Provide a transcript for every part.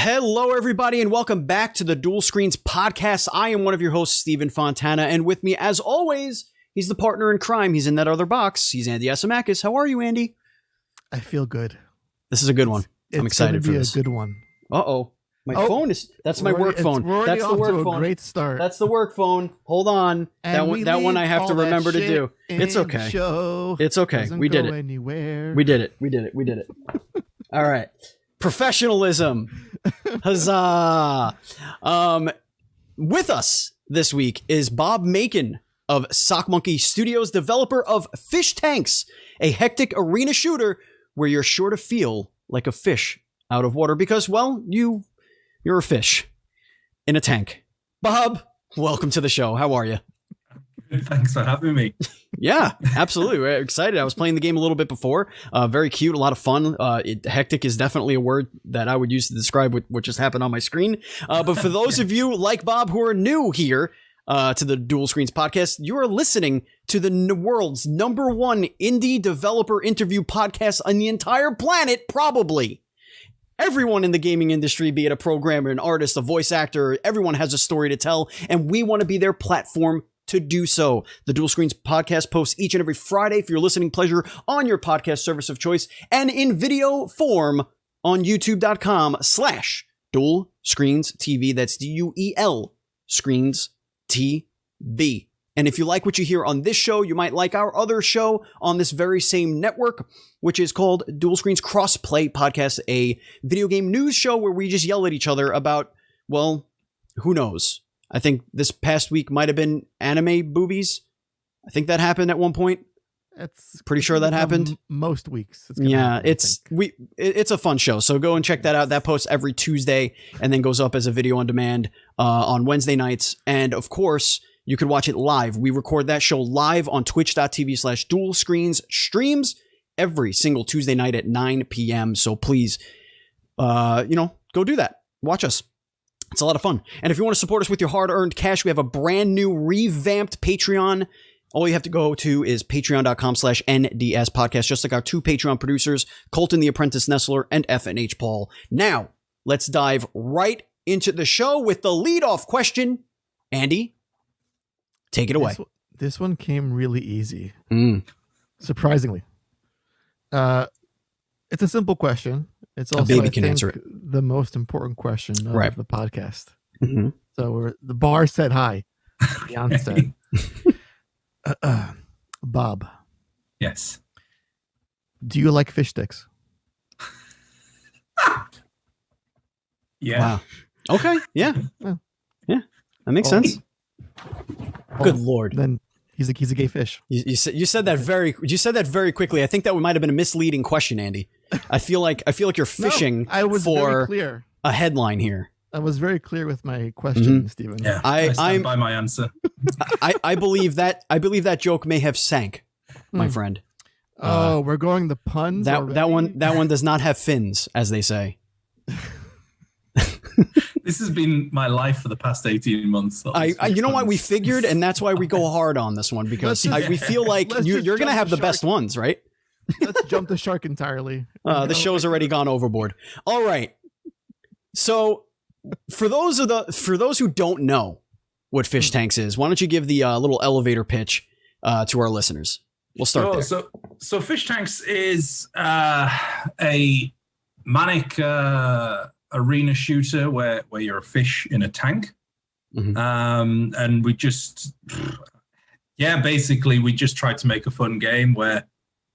Hello, everybody, and welcome back to the Dual Screens podcast. I am one of your hosts, Stephen Fontana, and with me, as always, he's the partner in crime. He's in that other box. He's Andy Asimakis. How are you, Andy? I feel good. This is a good one. I'm excited for this. It's going to be a good one. Uh-oh. My phone is... That's my work phone. That's the work phone. Great start. That's the work phone. Hold on. That one I have to remember to do. It's okay. It's okay. We did it. Anywhere. We did it. All right. Professionalism. Huzzah. With us this week is Bob Makin of Sockmonkey Studios, developer of Fish Tanks, a hectic arena shooter where you're sure to feel like a fish out of water because, well, you're a fish in a tank. Bob, welcome to the show. How are you? Thanks for having me. Yeah, absolutely. We're excited. I was playing the game a little bit before. Very cute, a lot of fun. Hectic is definitely a word that I would use to describe what just happened on my screen. But for those of you like Bob who are new here to the Dual Screens podcast, you are listening to the world's #1 indie developer interview podcast on the entire planet, probably. Everyone in the gaming industry, be it a programmer, an artist, a voice actor, everyone has a story to tell, and we want to be their platform to do so. The Dual Screens podcast posts each and every Friday for your listening pleasure on your podcast service of choice and in video form on youtube.com/Dual Screens TV. That's DUEL Screens TV. And if you like what you hear on this show, you might like our other show on this very same network, which is called Dual Screens Crossplay Podcast, a video game news show where we just yell at each other about, well, who knows? I think this past week might have been anime boobies. I think that happened at one point. It's pretty sure that happened. Most weeks. It's a fun show. So go and check that out. That posts every Tuesday and then goes up as a video on demand on Wednesday nights. And of course, you can watch it live. We record that show live on twitch.tv/Dual Screens streams every single Tuesday night at 9 p.m. So please, go do that. Watch us. It's a lot of fun. And if you want to support us with your hard-earned cash, we have a brand new revamped Patreon. All you have to go to is patreon.com/NDS podcast, just like our two Patreon producers, Colton the Apprentice Nestler and FNH Paul. Now, let's dive right into the show with the lead-off question. Andy, take it away. This one came really easy. Surprisingly. It's a simple question. It's also, a baby can answer it. The most important question of the podcast. Mm-hmm. So the bar set high. The onset. Bob. Yes. Do you like fish sticks? Yeah. Wow. Okay. Yeah. Yeah. That makes sense. Good Lord. Then he's a gay fish. You said that very quickly. I think that might have been a misleading question, Andy. I feel like you're fishing for a headline here. I was very clear with my question, Stephen. Yeah, I stand by my answer. I believe that joke may have sank, my friend. We're going the puns. That one does not have fins, as they say. This has been my life for the past 18 months. You know why we figured, and that's why we go hard on this one, because we feel like you're going to have the best ones, right? Let's jump the shark entirely. The show's already gone overboard. All right. So for those who don't know what Fish Tanks is, why don't you give the little elevator pitch to our listeners? We'll start there. So Fish Tanks is a manic arena shooter where you're a fish in a tank. And we just tried to make a fun game where,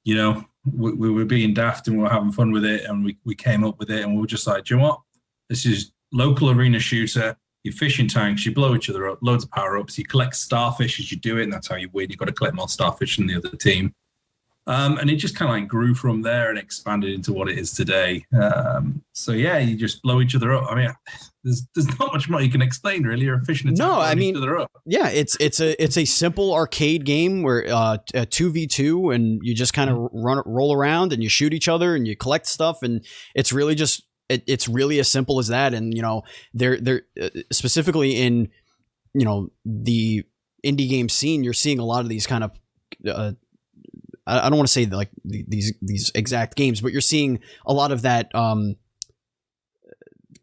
we were being daft and we were having fun with it, and we came up with it, and we were just like, do you know what? This is local arena shooter. You fish in tanks, you blow each other up, loads of power-ups, you collect starfish as you do it, and that's how you win. You've got to collect more starfish than the other team. And it just kind of grew from there and expanded into what it is today. You just blow each other up. I mean, there's not much more you can explain, really. You're fishing a tank, each other up. Yeah, it's a simple arcade game where 2v2, and you just kind of roll around and you shoot each other and you collect stuff, and it's really just it's really as simple as that. And they're specifically in the indie game scene, you're seeing a lot of these kind of I don't want to say like these exact games, but you're seeing a lot of that kind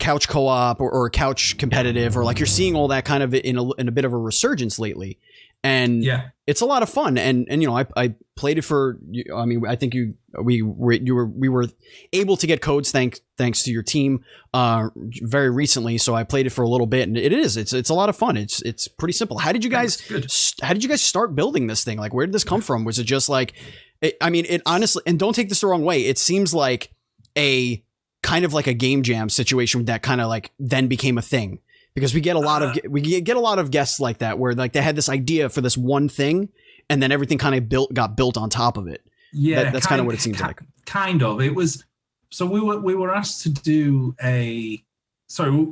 couch co-op or couch competitive, or like you're seeing all that kind of in a bit of a resurgence lately. And it's a lot of fun. And you know, I played it for, I mean, I think we were able to get codes thanks to your team very recently. So I played it for a little bit, and it's a lot of fun. It's pretty simple. How did you guys start building this thing? Like, where did this come from? Was it just like, it honestly, and don't take this the wrong way, it seems like a kind of like a game jam situation that kind of like then became a thing. Because we get a lot of guests like that, where like they had this idea for this one thing, and then everything kind of got built on top of it. Yeah, that's kind of what it seems like. Kind of. It was. So we were asked to do we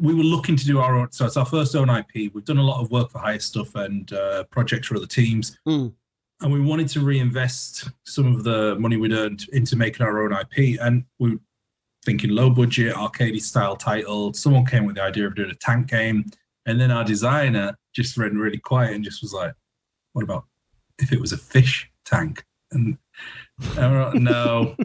were looking to do our own. So it's our first own IP. We've done a lot of work for hire stuff and projects for other teams, and we wanted to reinvest some of the money we'd earned into making our own IP, and we. Thinking low budget, arcade style title. Someone came with the idea of doing a tank game, and then our designer just went really quiet and just was like, "What about if it was a fish tank?" And we're like, no.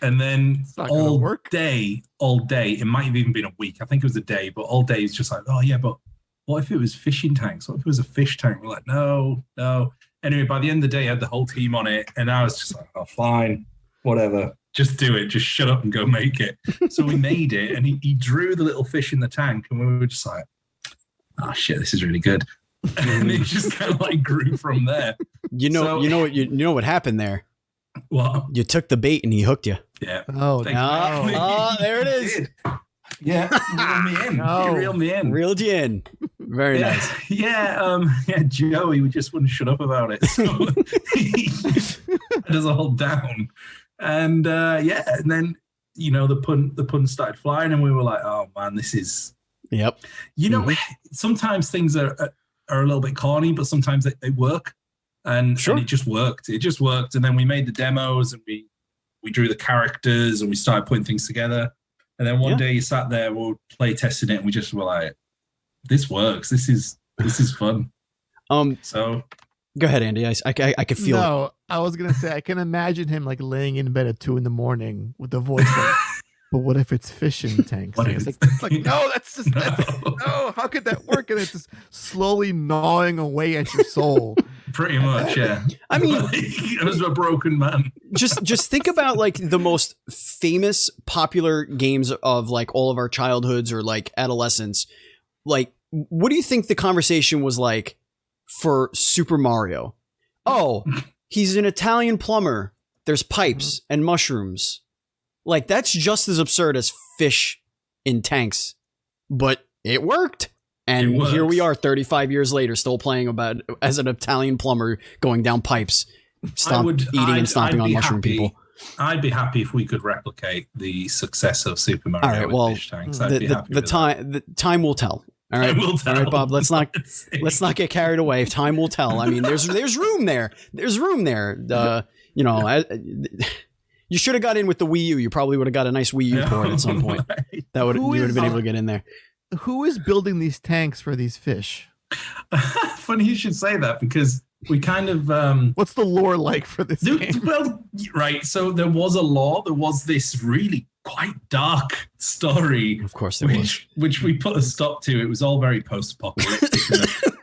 And then all day, it might have even been a week. I think it was a day, but all day is just like, "Oh yeah, but what if it was fishing tanks? What if it was a fish tank?" We're like, no. Anyway, by the end of the day, I had the whole team on it, and I was just like, "Oh, fine, whatever." Just do it. Just shut up and go make it. So we made it, and he drew the little fish in the tank, and we were just like, "Oh shit, this is really good." And it just kind of like grew from there. You know what happened there? What? You took the bait and he hooked you. Yeah. Oh, there it is. Yeah, reel me in. No. Reeled me in. Reeled you in. Very nice. Yeah. Joey, we just wouldn't shut up about it. So he does a whole down. And and then the pun started flying, and we were like, "Oh man, this is." Yep. Sometimes things are a little bit corny, but sometimes they work, and it just worked. It just worked, and then we made the demos, and we drew the characters, and we started putting things together. And then one day you sat there, we were play testing it, and we just were like, "This works. This is fun." So. Go ahead, Andy. I could feel it. No, I was going to say, I can imagine him like laying in bed at 2 a.m. with the voice like, but what if it's fishing tanks? It's like, no, no, how could that work? And it's just slowly gnawing away at your soul. Pretty much, yeah. I mean, it was a broken man. Just think about like the most famous popular games of like all of our childhoods or like adolescence. Like, what do you think the conversation was like for Super Mario? Oh, he's an Italian plumber. There's pipes and mushrooms. Like, that's just as absurd as fish in tanks. But it worked. And here we are 35 years later, still playing about as an Italian plumber going down pipes, eating and stomping on mushroom people. I'd be happy if we could replicate the success of Super Mario with fish tanks. The time will tell. All right, all right, Bob. Let's not get carried away. Time will tell. I mean, there's room there. There's room there. You should have got in with the Wii U. You probably would have got a nice Wii U port at some point. Right. You would have been able to get in there. Who is building these tanks for these fish? Funny you should say that, because we kind of what's the lore like for this game? Well, right. So there was a lore. There was this really quite dark story. Of course there was. Which we put a stop to. It was all very post-apocalyptic.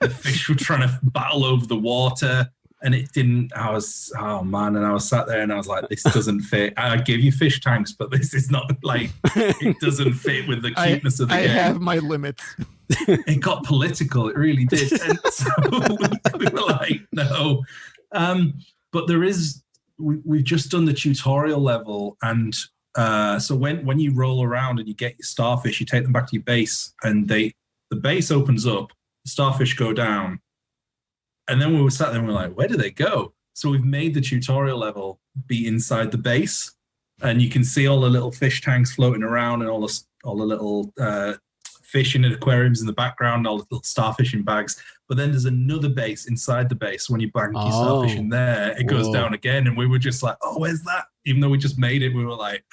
The fish were trying to battle over the water, and it didn't. I was and I was sat there and I was like, this doesn't fit. I give you fish tanks, but this is not like, it doesn't fit with the cuteness of the game. I have my limits. It got political. It really did. And so we were like, no. But there is, we've just done the tutorial level. And so when you roll around and you get your starfish, you take them back to your base, and the base opens up, the starfish go down. And then we were sat there and we were like, where do they go? So we've made the tutorial level be inside the base, and you can see all the little fish tanks floating around and all the little fish in the aquariums in the background, all the little starfish in bags. But then there's another base inside the base. When you bank your starfish in there, it goes down again. And we were just like, oh, where's that? Even though we just made it, we were like,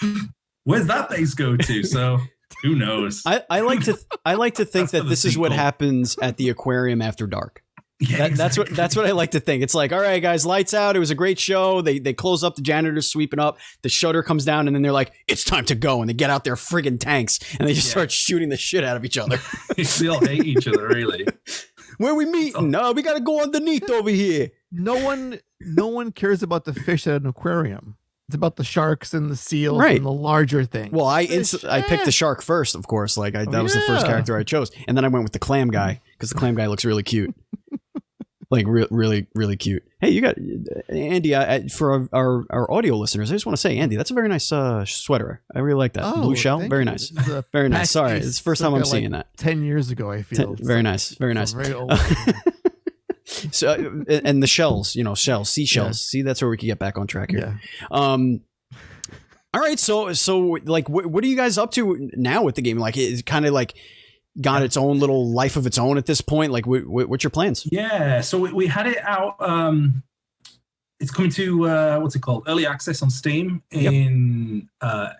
where's that base go to? So who knows? I like to think that this is what happens at the aquarium after dark. Yeah, that's what I like to think. It's like, all right, guys, lights out. It was a great show. They close up. The janitor's sweeping up. The shutter comes down, and then they're like, it's time to go. And they get out their friggin' tanks, and they just start shooting the shit out of each other. We all hate each other, really. Where we meeting? No, we got to go underneath over here. No one cares about the fish at an aquarium. It's about the sharks and the seals and the larger thing. Well, I picked the shark first, of course. Like that was the first character I chose, and then I went with the clam guy because the clam guy looks really cute. Like really, really cute. Hey, you got Andy for our audio listeners. I just want to say, Andy, that's a very nice sweater. I really like that blue shell. Very nice, very nice. Sorry, it's the first time I'm seeing that. 10 years ago, I feel. Very nice, very nice. Very old. So and the shells, seashells. Yeah. See, that's where we can get back on track here. Yeah. All right, so like, what are you guys up to now with the game? Like, it's kind of like got its own little life of its own at this point. Like, what's your plans? Yeah, so we had it out. It's coming to what's it called? Early access on Steam in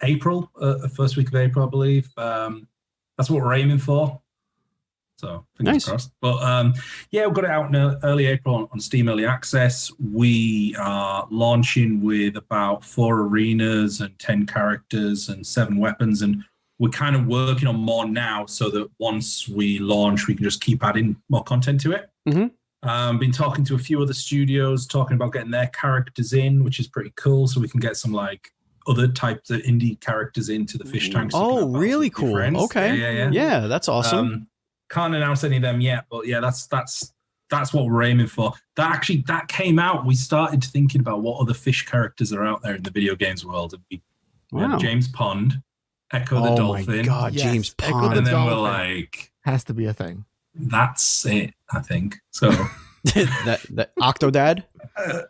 April, first week of April, I believe. That's what we're aiming for. So fingers crossed. But we've got it out in early April on Steam Early Access. We are launching with about 4 arenas and 10 characters and 7 weapons, and we're kind of working on more now so that once we launch, we can just keep adding more content to it. Mm-hmm. Been talking to a few other studios, talking about getting their characters in, which is pretty cool. So we can get some like other types of indie characters into the fish tanks. Oh, really cool. Okay. Yeah, that's awesome. Can't announce any of them yet, but yeah, that's what we're aiming for. That came out. We started thinking about what other fish characters are out there in the video games world. And we had James Pond, Echo the Dolphin. Oh my God, James Pond. And then we're like, has to be a thing. That's it, I think. So that Octodad. Of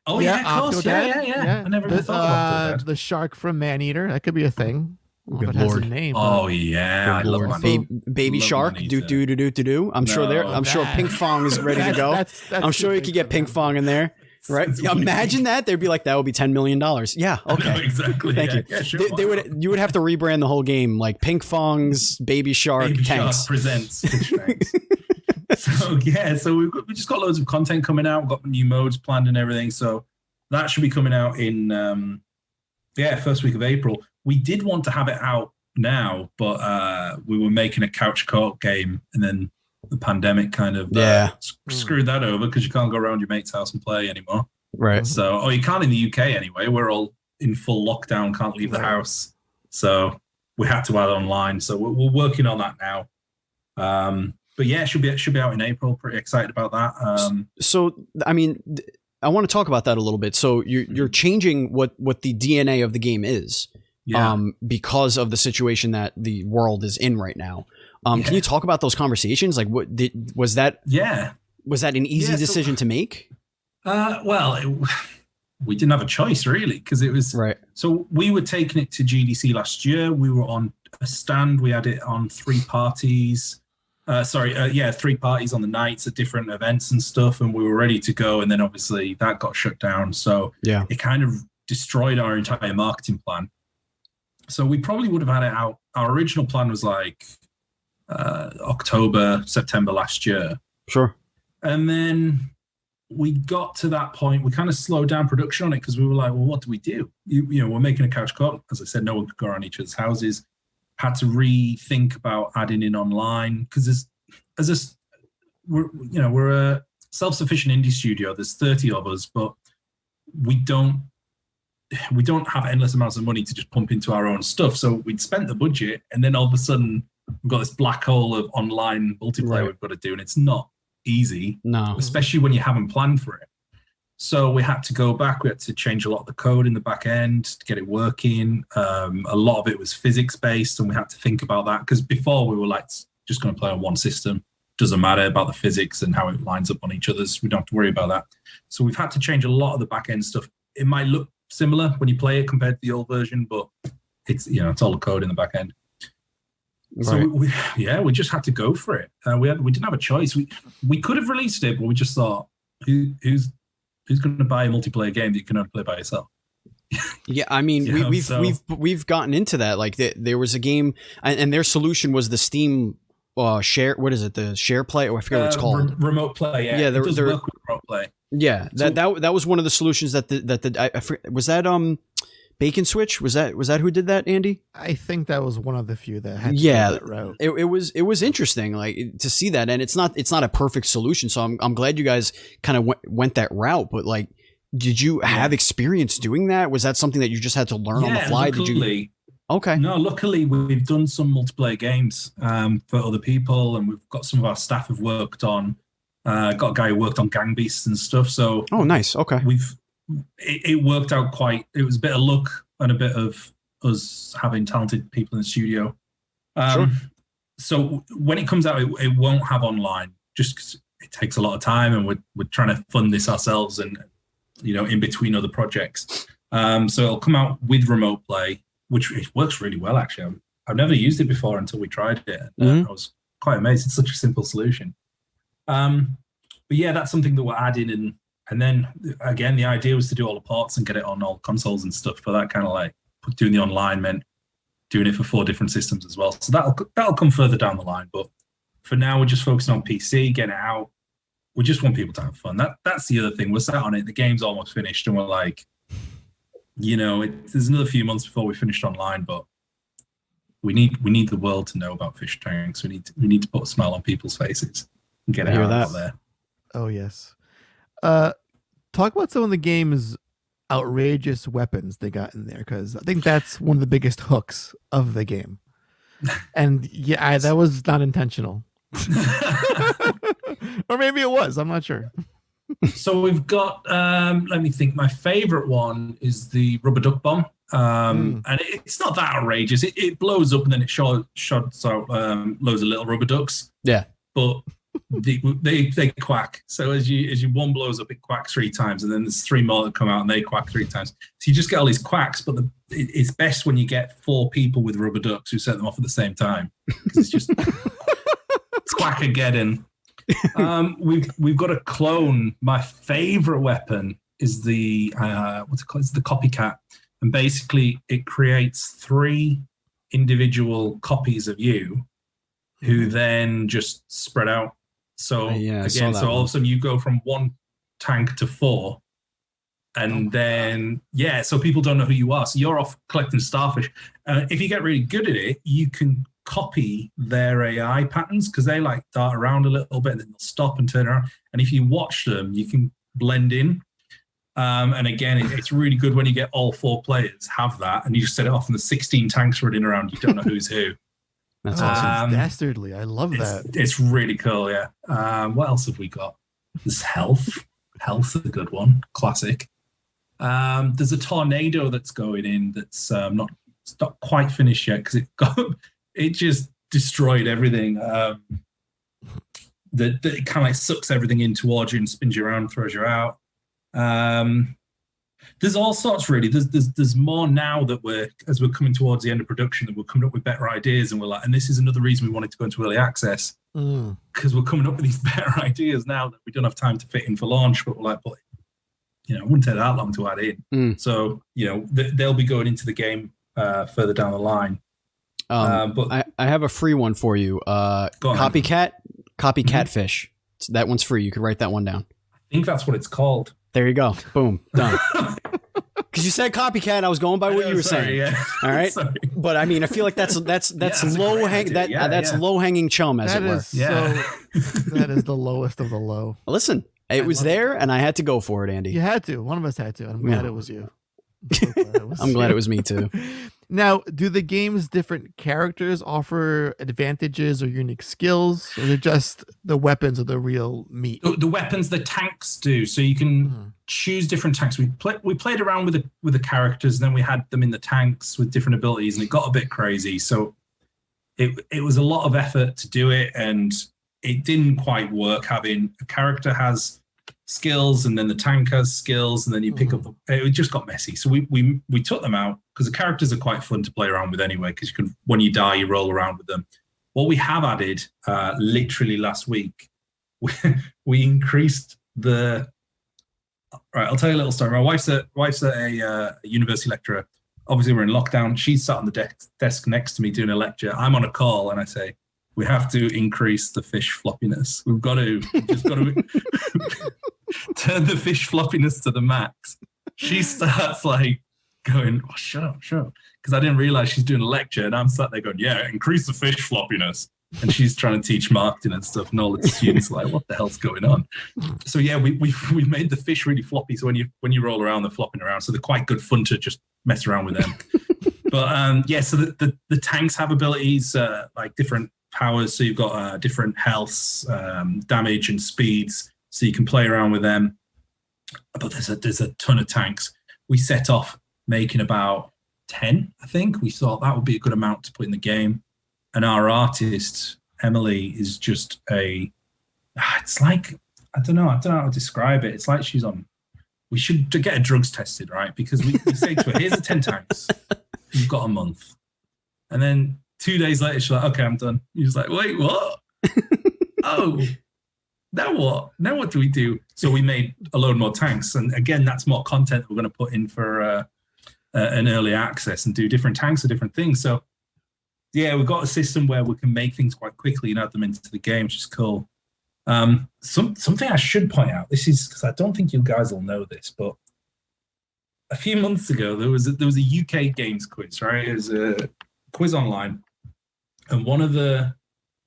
course. Yeah. I never even thought of Octodad. The shark from Maneater. That could be a thing. Good it has Lord. a name. Oh yeah, I love baby shark. Do. I'm sure Pink Fong is ready to go. I'm sure you could get Pink Fong in there. Right? Imagine that. They'd be like, that would be $10 million. Yeah. Okay. Exactly. Thank you. Yeah, sure, you would have to rebrand the whole game like Pink Fong's Baby Shark Tanks. Shark presents Fish Tanks. So we just got loads of content coming out. We've got new modes planned and everything. So that should be coming out in first week of April. We did want to have it out now, but we were making a couch co-op game, and then the pandemic kind of screwed that over because you can't go around your mate's house and play anymore. Right. So, you can't in the UK anyway. We're all in full lockdown, can't leave the house. So we had to add online. So we're working on that now. But yeah, it should be out in April. Pretty excited about that. So, I mean, I want to talk about that a little bit. So you're changing what the DNA of the game is. Because of the situation that the world is in right now. Can you talk about those conversations? Like, was that an easy decision to make? We didn't have a choice really, because it was right. So we were taking it to GDC last year. We were on a stand. We had it on 3 parties. 3 parties on the nights at different events and stuff, and we were ready to go. And then obviously that got shut down. So it kind of destroyed our entire marketing plan. So we probably would have had it out. Our original plan was like October, September last year. Sure. And then we got to that point. We kind of slowed down production on it because we were like, well, what do we do? We're making a couch co-op. As I said, no one could go around each other's houses. Had to rethink about adding in online because we're a self-sufficient indie studio. There's 30 of us, but we don't have endless amounts of money to just pump into our own stuff. So we'd spent the budget, and then all of a sudden we've got this black hole of online multiplayer we've got to do, and it's not easy, especially when you haven't planned for it. So we had to go back. We had to change a lot of the code in the back end to get it working. A lot of it was physics based, and we had to think about that because before we were like just going to play on one system. Doesn't matter about the physics and how it lines up on each other's. We don't have to worry about that. So we've had to change a lot of the back end stuff. It might look similar when you play it compared to the old version, but it's all the code in the back end. Right. So we just had to go for it. We didn't have a choice. We could have released it, but we just thought, who's going to buy a multiplayer game that you can only play by yourself? Yeah, I mean, we've gotten into that. Like there was a game, and their solution was the Steam share. What is it? The share play? Oh, I forget what it's called. Remote play. Yeah, Yeah, it does work with remote play. Yeah, that was one of the solutions I forget, was that Bacon Switch? Was that who did that, Andy? I think that was one of the few that had to go that route. It was interesting, like, to see that, and it's not a perfect solution. So I'm glad you guys kind of went that route. But like, did you have experience doing that? Was that something that you just had to learn on the fly? Luckily, Okay. No, luckily we've done some multiplayer games for other people, and we've got some of our staff have worked on. Got a guy who worked on Gang Beasts and stuff. So nice. Okay. It worked out quite. It was a bit of luck and a bit of us having talented people in the studio. Sure. So when it comes out, it won't have online, just because it takes a lot of time, and we're trying to fund this ourselves, and in between other projects. So it'll come out with remote play, which it works really well, actually. I've never used it before until we tried it. I was quite amazed. It's such a simple solution. But yeah, that's something that we're adding. And then, again, the idea was to do all the ports and get it on all consoles and stuff. But that kind of like doing the online meant doing it for 4 different systems as well. So that'll come further down the line. But for now, we're just focusing on PC, getting it out. We just want people to have fun. That's the other thing. We're sat on it. The game's almost finished. And we're like, there's another few months before we finished online, but we need the world to know about fish tanks. We need to put a smile on people's faces and get it out there. Oh yes. Talk about some of the game's outrageous weapons they got in there, because I think that's one of the biggest hooks of the game. And yeah, that was not intentional. Or maybe it was. I'm not sure. So we've got, let me think. My favorite one is the rubber duck bomb. And it's not that outrageous. It blows up and then it shots out loads of little rubber ducks. Yeah. But they quack. So as one blows up, it quacks 3 times, and then there's 3 more that come out and they quack 3 times. So you just get all these quacks, but it's best when you get 4 people with rubber ducks who set them off at the same time. Because it's just quack again. We've got a clone. My favorite weapon is the what's it called? It's the copycat, and basically it creates 3 individual copies of you, who then just spread out. So so all of a sudden you go from 1 tank to 4, and so people don't know who you are. So you're off collecting starfish. If you get really good at it, you can copy their AI patterns, because they like dart around a little bit and then they'll stop and turn around. And if you watch them, you can blend in. And again, it's really good when you get all 4 players have that, and you just set it off, and the 16 tanks running around. You don't know who's who. That's awesome. Dastardly. I love that. It's really cool. Yeah. What else have we got? There's health. Health is a good one. Classic. There's a tornado that's going in that's not quite finished yet, because it just destroyed everything. That it kind of like sucks everything in towards you and spins you around, throws you out. There's all sorts, really. There's more now that as we're coming towards the end of production, that we're coming up with better ideas, and we're like, and this is another reason we wanted to go into early access, because we're coming up with these better ideas now that we don't have time to fit in for launch. But we're like, it wouldn't take that long to add in. So they'll be going into the game further down the line. But I have a free one for you. Copycat fish. That one's free. You could write that one down. I think that's what it's called. There you go. Boom. Done. Because you said copycat, I was going by what you were saying. Yeah. All right. But I mean, I feel like that's low hanging chum, as it were. That is the lowest of the low. Listen, it was there, and I had to go for it, Andy. You had to. One of us had to. I'm glad it was you. I'm glad it was me too. Now, do the game's different characters offer advantages or unique skills, or they're just the weapons or the real meat? The weapons, the tanks do. So you can choose different tanks. We played around with the characters, and then we had them in the tanks with different abilities, and it got a bit crazy. So it was a lot of effort to do it, and it didn't quite work. Having a character has skills, and then the tank has skills, and then you pick up it just got messy. So we took them out, because the characters are quite fun to play around with anyway, because you can, when you die, you roll around with them. What we have added literally last week, we increased the I'll tell you a little story. My wife's a university lecturer. Obviously we're in lockdown. She's sat on the desk next to me doing a lecture. I'm on a call, and I say, we have to increase the fish floppiness. We've just got to turn the fish floppiness to the max. She starts like going, oh, shut up. Because I didn't realize she's doing a lecture, and I'm sat there going, yeah, increase the fish floppiness. And she's trying to teach marketing and stuff, and all the students are like, what the hell's going on? So yeah, we made the fish really floppy. So when you roll around, they're flopping around. So they're quite good fun to just mess around with them. But yeah, so the tanks have abilities, like different powers. So you've got different healths, damage, and speeds. So you can play around with them. But there's a ton of tanks. We set off making about 10, I think. We thought that would be a good amount to put in the game. And our artist, Emily, is just it's like, I don't know how to describe it. It's like she's on, we should get her drugs tested, right? Because we say to her, here's the 10 tanks. You've got a month. And then 2 days later, she's like, okay, I'm done. He's like, wait, what? Oh, now what? Now what do we do? So we made a load more tanks. And again, that's more content we're going to put in for an early access and do different tanks or different things. So yeah, we've got a system where we can make things quite quickly and add them into the game, which is cool. Something I should point out, this is because I don't think you guys will know this, but a few months ago there was a UK games quiz, right? It was a quiz online, and one of the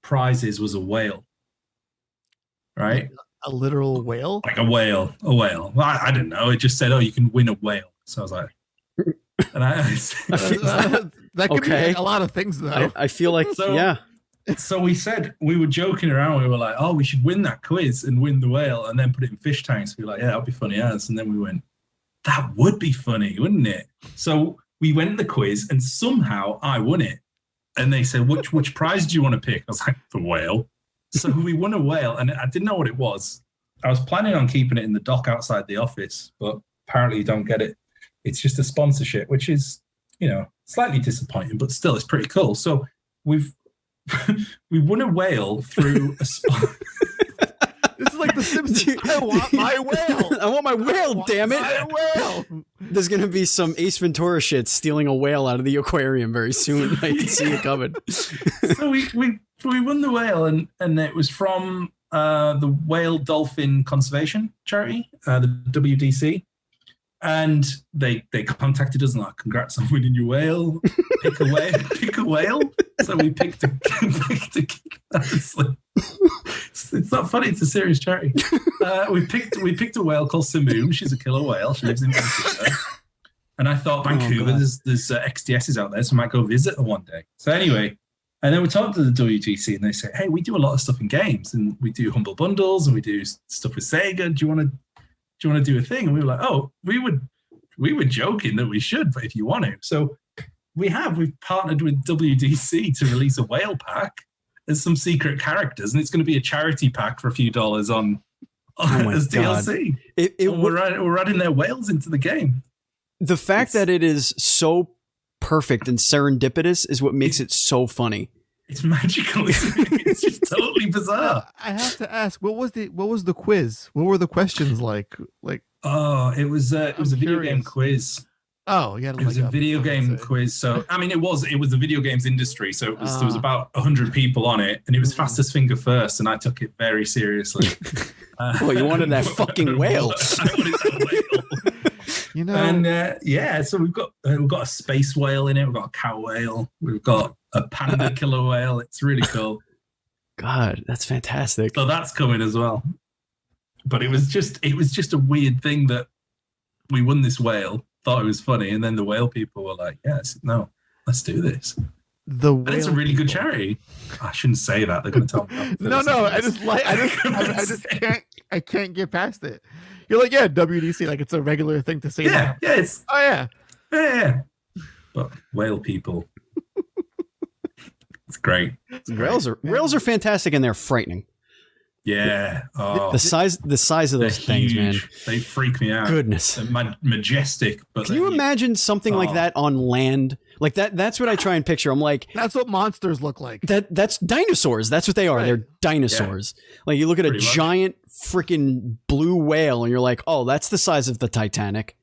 prizes was a whale, right? A literal whale? Like a whale. Well, I didn't know. It just said, oh, you can win a whale. So I was like, and that could be a lot of things, though. I feel like, yeah. So we were joking around. We were like, oh, we should win that quiz and win the whale and then put it in fish tanks. We were like, yeah, that'll be funny as. And then we went, that would be funny, wouldn't it? So we went the quiz and somehow I won it. And they said, which prize do you want to pick? I was like, the whale. So we won a whale, and I didn't know what it was. I was planning on keeping it in the dock outside the office, but apparently you don't get it. It's just a sponsorship, which is, slightly disappointing, but still, it's pretty cool. So we won a whale through a sponsor. This is like The Simpsons. I want my whale. I want my whale, damn it. My whale. There's going to be some Ace Ventura shit stealing a whale out of the aquarium very soon. I can see it coming. So we won the whale, and it was from the Whale Dolphin Conservation Charity, the WDC. And they contacted us and like, congrats on winning your whale. Pick a whale. So we picked a it's not funny, it's a serious charity. We picked a whale called Simoom. She's a killer whale. She lives in Vancouver. And I thought, Vancouver, there's XDSs out there, so I might go visit her one day. So anyway, and then we talked to the WTC and they said, hey, we do a lot of stuff in games, and we do Humble Bundles and we do stuff with Sega. Do you want to do a thing? And we were like, oh, we were joking that we should, but if you want to. So we've partnered with WDC to release a whale pack as some secret characters, and it's going to be a charity pack for a few dollars on as DLC. We're adding their whales into the game. The fact that it is so perfect and serendipitous is what makes it so funny. It's magical. It's just totally bizarre. I have to ask, what was the quiz? What were the questions like? Oh, it was a video game quiz. Oh, yeah, it was a video game quiz. So I mean, it was the video games industry. So there was about 100 people on it, and it was fastest finger first, and I took it very seriously. Well, you wanted that fucking whale. I wanted that whale. And so we've got a space whale in it. We've got a cow whale. We've got a panda killer whale. It's really cool. God, that's fantastic. So that's coming as well. But it was just a weird thing that we won this whale, thought it was funny, and then the whale people were like, yes, no, let's do this. And it's a really good charity. I shouldn't say that. They're going to tell me. No, I can't get past it. You're like, yeah, WDC, like it's a regular thing to say. Yeah, that. Yeah. Yeah. But whale people, it's great. Whales are fantastic, and they're frightening. Yeah. Oh, the size of those things, man. They freak me out. Goodness. They're majestic. But can you imagine something like that on land? Like that's what I try and picture. I'm like, that's what monsters look like. That's dinosaurs. That's what they are. Right. They're dinosaurs. Yeah. Like you look at a giant freaking blue whale and you're like, oh, that's the size of the Titanic.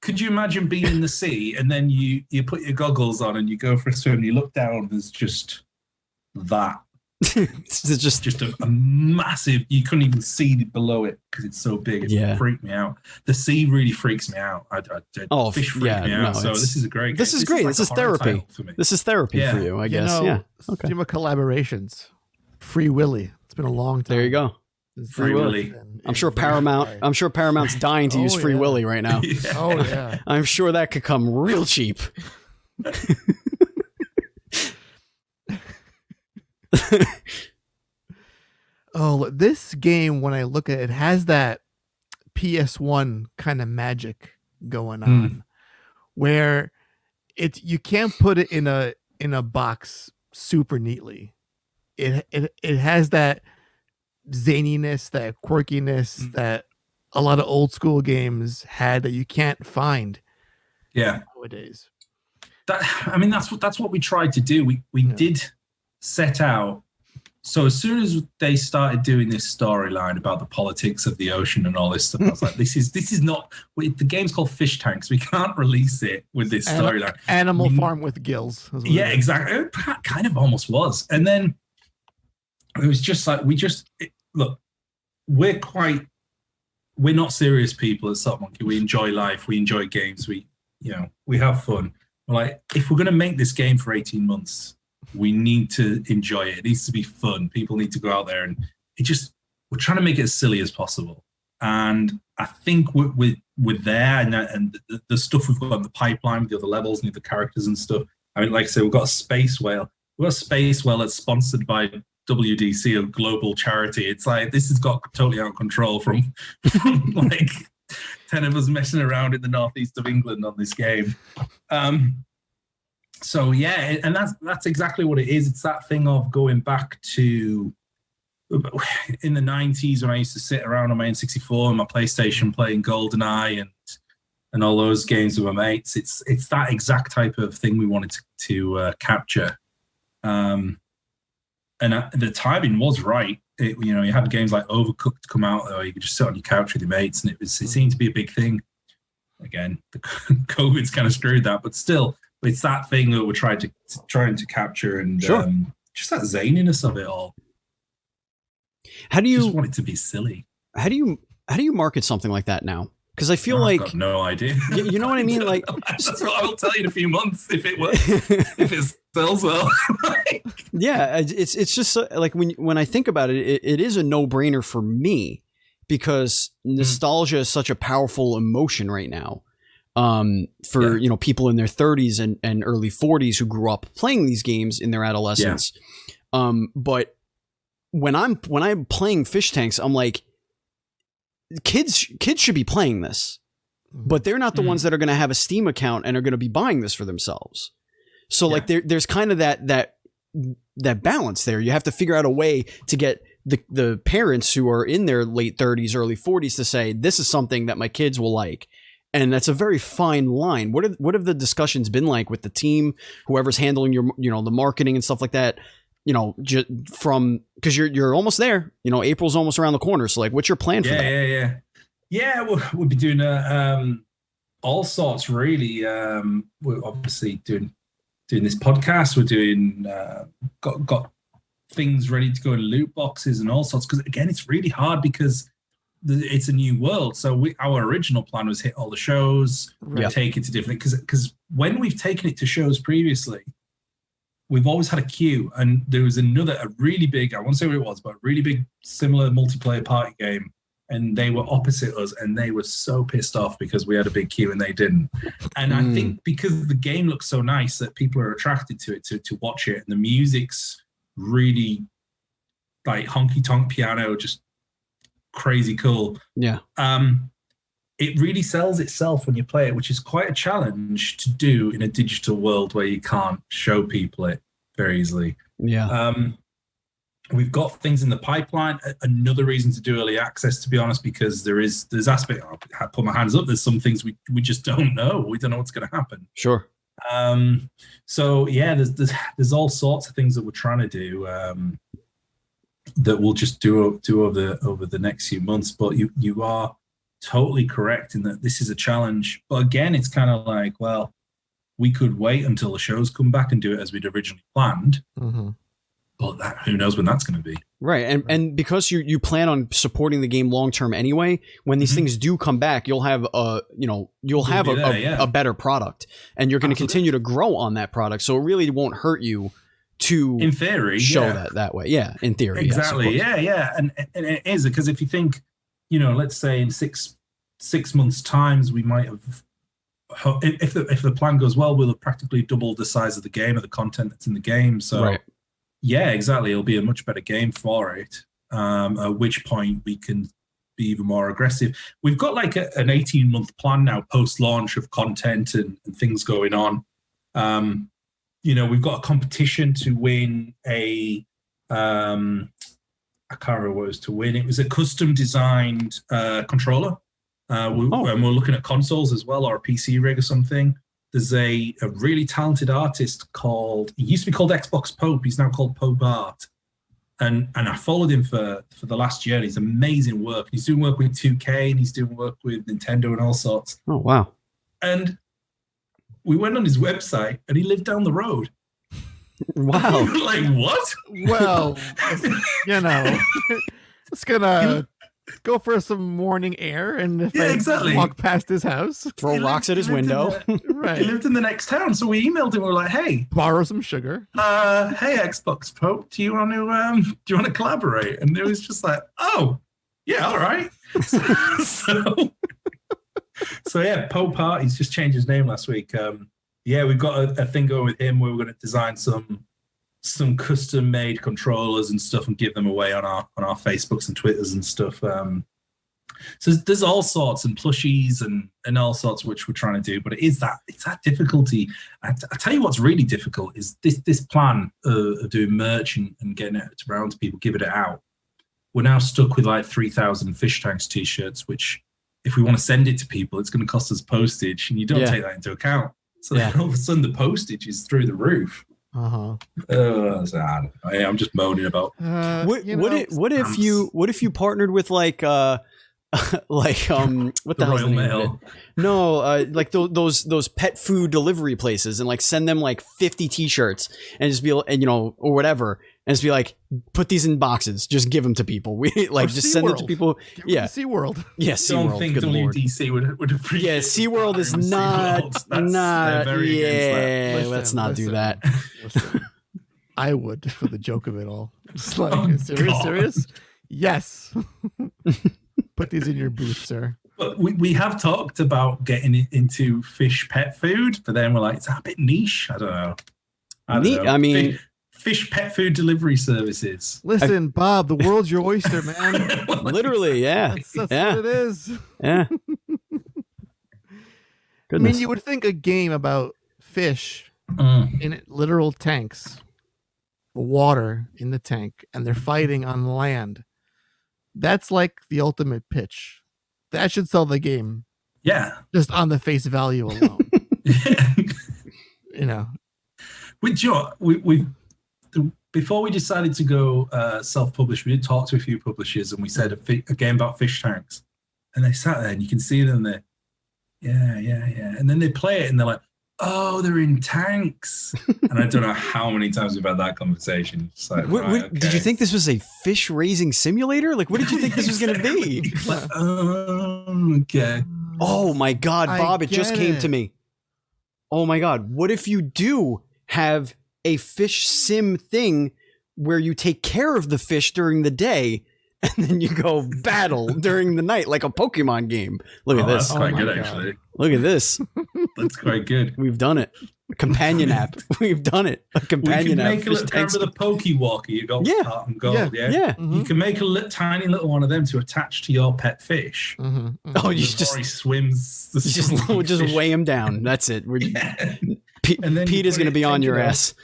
Could you imagine being in the sea and then you put your goggles on and you go for a swim and you look down and there's just that It's just a massive. You couldn't even see below it because it's so big. It freaked me out. The sea really freaks me out. Fish freak me out. So this is a great game. This is great. This is therapy for me. This is therapy for you, I guess. Okay. Speaking of collaborations, Free Willy. It's been a long time. There you go. Free Willy. I'm sure Paramount. I'm sure Paramount's dying to use Free Willy right now. Oh yeah. I'm sure that could come real cheap. Oh, this game, when I look at it, has that PS1 kind of magic going on, where you can't put it in a box super neatly. It has that zaniness, that quirkiness that a lot of old school games had that you can't find nowadays. That's what we tried to do. We did set out. So as soon as they started doing this storyline about the politics of the ocean and all this stuff, I was like, this is not. The game's called Fish Tanks. We can't release it with this storyline. Animal Farm with gills. Yeah, exactly. It kind of almost was. And then it was just like, look, we're not serious people at Sockmonkey. We enjoy life. We enjoy games. We have fun. We're like, if we're going to make this game for 18 months, we need to enjoy it. It needs to be fun. People need to go out there, and we're trying to make it as silly as possible. And I think we're there, and the stuff we've got in the pipeline with the other levels and the characters and stuff. I mean, like I said, we've got a space whale. We've got a space whale that's sponsored by WDC, a global charity. It's like, this has got totally out of control from like 10 of us messing around in the northeast of England on this game. So yeah, and that's exactly what it is. It's that thing of going back to in the 90s when I used to sit around on my N64 and my PlayStation playing GoldenEye and all those games with my mates. It's that exact type of thing we wanted to capture. And the timing was right. You had games like Overcooked come out, or you could just sit on your couch with your mates, and it seemed to be a big thing. Again, the COVID's kind of screwed that, but still. It's that thing that we're trying to capture, and just that zaniness of it all. How do you just want it to be silly? How do you market something like that now? Because I feel like I've got no idea. You know what I mean? Like that's what I'll tell you in a few months if it sells well. Yeah, it's just like when I think about it, it is a no-brainer for me because nostalgia is such a powerful emotion right now. For people in their 30s and early 40s who grew up playing these games in their adolescence. But when I'm playing Fish Tanks, I'm like, kids should be playing this, but they're not the ones that are going to have a Steam account and are going to be buying this for themselves. So like there's kind of that balance there. You have to figure out a way to get the parents who are in their late 30s, early 40s to say, this is something that my kids will like. And that's a very fine line. What have the discussions been like with the team, whoever's handling your, the marketing and stuff like that, from, because you're almost there, April's almost around the corner. So like, what's your plan for that? Yeah. We'll be doing all sorts really. We're obviously doing this podcast. We're doing, got things ready to go in loot boxes and all sorts. Cause again, it's really hard because it's a new world. So our original plan was hit all the shows, take it to different, because when we've taken it to shows previously, we've always had a queue, and there was a really big, I won't say what it was, but a really big similar multiplayer party game, and they were opposite us, and they were so pissed off because we had a big queue and they didn't. And I think because the game looks so nice that people are attracted to it to watch it, and the music's really like honky tonk piano, just crazy cool. It really sells itself when you play it, which is quite a challenge to do in a digital world where you can't show people it very easily. We've got things in the pipeline. Another reason to do early access, to be honest, because there's aspect. I'll put my hands up. There's some things we just don't know. We don't know what's going to happen. Sure. So yeah, there's all sorts of things that we're trying to do. That we'll just do over the next few months. But you are totally correct in that this is a challenge. But again, it's kind of like, well, we could wait until the shows come back and do it as we'd originally planned. but who knows when that's going to be. Right. And because you plan on supporting the game long term anyway, when these things do come back, you'll have a better product, and you're going to continue to grow on that product. So it really won't hurt you to, in theory, show that way. Yeah, in theory. Exactly. Yes, yeah. And it is, because if you think, let's say in six months' times, we might have, if the plan goes well, we'll have practically doubled the size of the game, of the content that's in the game. So right. Yeah, exactly. It'll be a much better game for it. At which point we can be even more aggressive. We've got like an 18-month plan now post-launch of content and things going on. We've got a competition to win I can't remember what it was to win. It was a custom designed controller. And we're looking at consoles as well, or a PC rig or something. There's a really talented artist he used to be called Xbox Pope. He's now called Pope Art. And I followed him for the last year. He's amazing work. He's doing work with 2K, and he's doing work with Nintendo and all sorts. Oh, wow. And we went on his website, and he lived down the road. Wow. Like, what? Well, it's gonna go for some morning air, and if I walk past his house, throw rocks at his window. Right. He lived in the next town, so we emailed him. We're like, "Hey, borrow some sugar. Hey, Xbox Pope, do you want to collaborate?" And it was just like, "Oh, yeah, all right." So yeah, Pope Art. He's just changed his name last week. We've got a thing going with him where we're going to design some custom made controllers and stuff and give them away on our Facebooks and Twitters and stuff. So there's all sorts, and plushies and all sorts which we're trying to do, but it's that difficulty. I tell you what's really difficult is this plan of doing merch and getting it around to people, giving it out. We're now stuck with like 3,000 Fish Tanks t-shirts, which if we want to send it to people, it's going to cost us postage, and you don't take that into account. So then all of a sudden the postage is through the roof. So I'm just moaning about. What if you partnered with what the hell's the name of it? No, like those pet food delivery places, and like send them like 50 t-shirts and just be or whatever, and just be like, put these in boxes, just give them to people. We just send them to people. SeaWorld. Yeah, SeaWorld. Don't think WDC would appreciate. Yeah, SeaWorld is not. Let's not do that. Listen, I would, for the joke of it all. Just like, serious? Yes. Put these in your booth, sir. But we have talked about getting into fish pet food, but then we're like, it's a bit niche. I don't know. I mean, fish pet food delivery services. Listen, Bob, the world's your oyster, man. Literally, yeah. That's what it is. Yeah. I mean, you would think a game about fish in literal tanks, water in the tank, and they're fighting on land. That's like the ultimate pitch. That should sell the game. Yeah. Just on the face value alone. We before we decided to go self-publish, we did talk to a few publishers, and we said a game about fish tanks, and they sat there and you can see them there. Yeah. And then they play it and they're like, oh, they're in tanks. And I don't know how many times we've had that conversation. It's like, okay. Did you think this was a fish raising simulator? Like, what did you think this was going to be? Like, okay. Oh my God, Bob, it just came to me. Oh my God. What if you do have a fish sim thing where you take care of the fish during the day and then you go battle during the night like a Pokemon game? Look at this. That's quite good, actually. Look at this. That's quite good. We've done it. A companion app. We've done it. A companion app. Remember the Pokewalker you got with Heart and Gold? Yeah. Mm-hmm. You can make a tiny little one of them to attach to your pet fish. Mm-hmm. Oh, you he swims. Just weigh him down. That's it. Pete is going to be on your ass.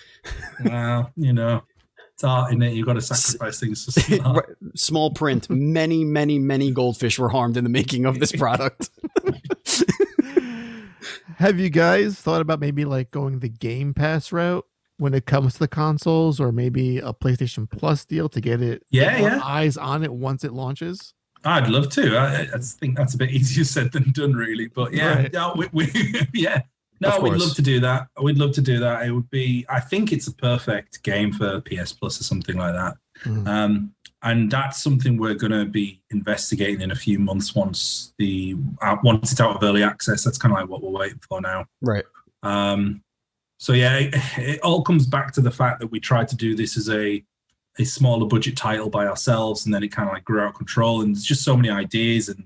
Well, it's art in it. You've got to sacrifice things for smart. Small print. Many, many, many goldfish were harmed in the making of this product. Have you guys thought about maybe like going the Game Pass route when it comes to the consoles, or maybe a PlayStation Plus deal to get it? Eyes on it once it launches. I'd love to. I think that's a bit easier said than done, really. But yeah, right. we No, we'd love to do that. We'd love to do that. It would be, I think it's a perfect game for PS Plus or something like that. And that's something we're going to be investigating in a few months once it's out of early access. That's kind of like what we're waiting for now. Right. So yeah, it all comes back to the fact that we tried to do this as a smaller budget title by ourselves, and then it kind of like grew out of control. And there's just so many ideas, and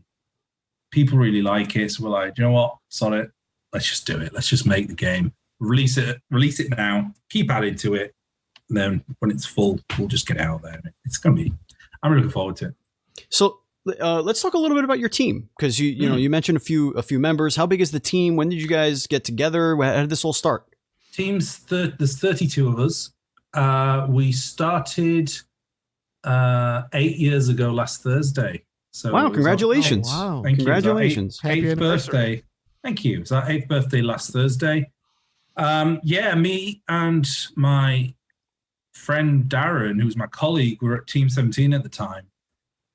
people really like it. So we're like, you know what? Sod it. Let's just do it. Let's just make the game. Release it now. Keep adding to it. And then when it's full, we'll just get it out there. It's going to be, I'm really looking forward to it. So let's talk a little bit about your team, because you mentioned a few members. How big is the team? When did you guys get together? How did this all start? There's 32 of us. We started 8 years ago last Thursday. So wow! Congratulations! Wow! Congratulations! Eighth birthday. Thank you. It's our 8th birthday last Thursday. Me and my friend Darren, who was my colleague, were at Team 17 at the time,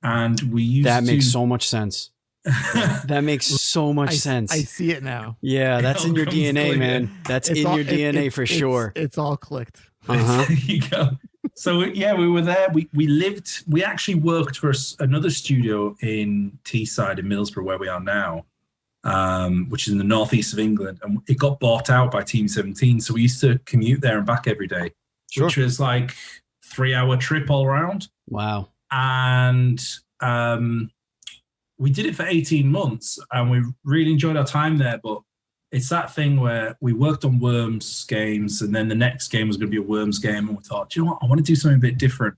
and we used that makes so much sense. That makes so much sense. I see it now. Yeah, that's in your DNA, man. That's in your DNA for sure. It's all clicked. There you go. So yeah, we were there. We actually worked for another studio in Teesside in Middlesbrough, where we are now, which is in the northeast of England, and it got bought out by Team 17. So we used to commute there and back every day, which was like 3-hour trip all around. Wow. And we did it for 18 months, and we really enjoyed our time there. But it's that thing where we worked on Worms games, and then the next game was going to be a Worms game, and we thought, do you know what? I want to do something a bit different.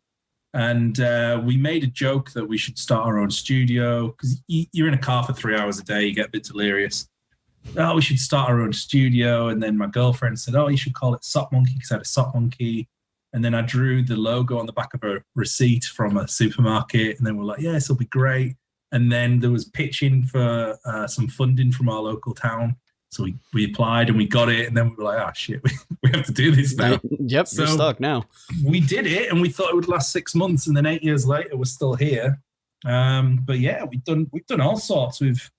And we made a joke that we should start our own studio, because you're in a car for 3 hours a day, you get a bit delirious. Oh, we should start our own studio. And then my girlfriend said, oh, you should call it Sockmonkey, because I had a Sockmonkey. And then I drew the logo on the back of a receipt from a supermarket, and then we're like, yeah, this will be great. And then there was pitching for some funding from our local town. So we applied and we got it, and then we were like, oh shit, we have to do this now. Yep, so you're stuck now. We did it, and we thought it would last 6 months, and then 8 years later, we're still here. But yeah, we've done all sorts. We've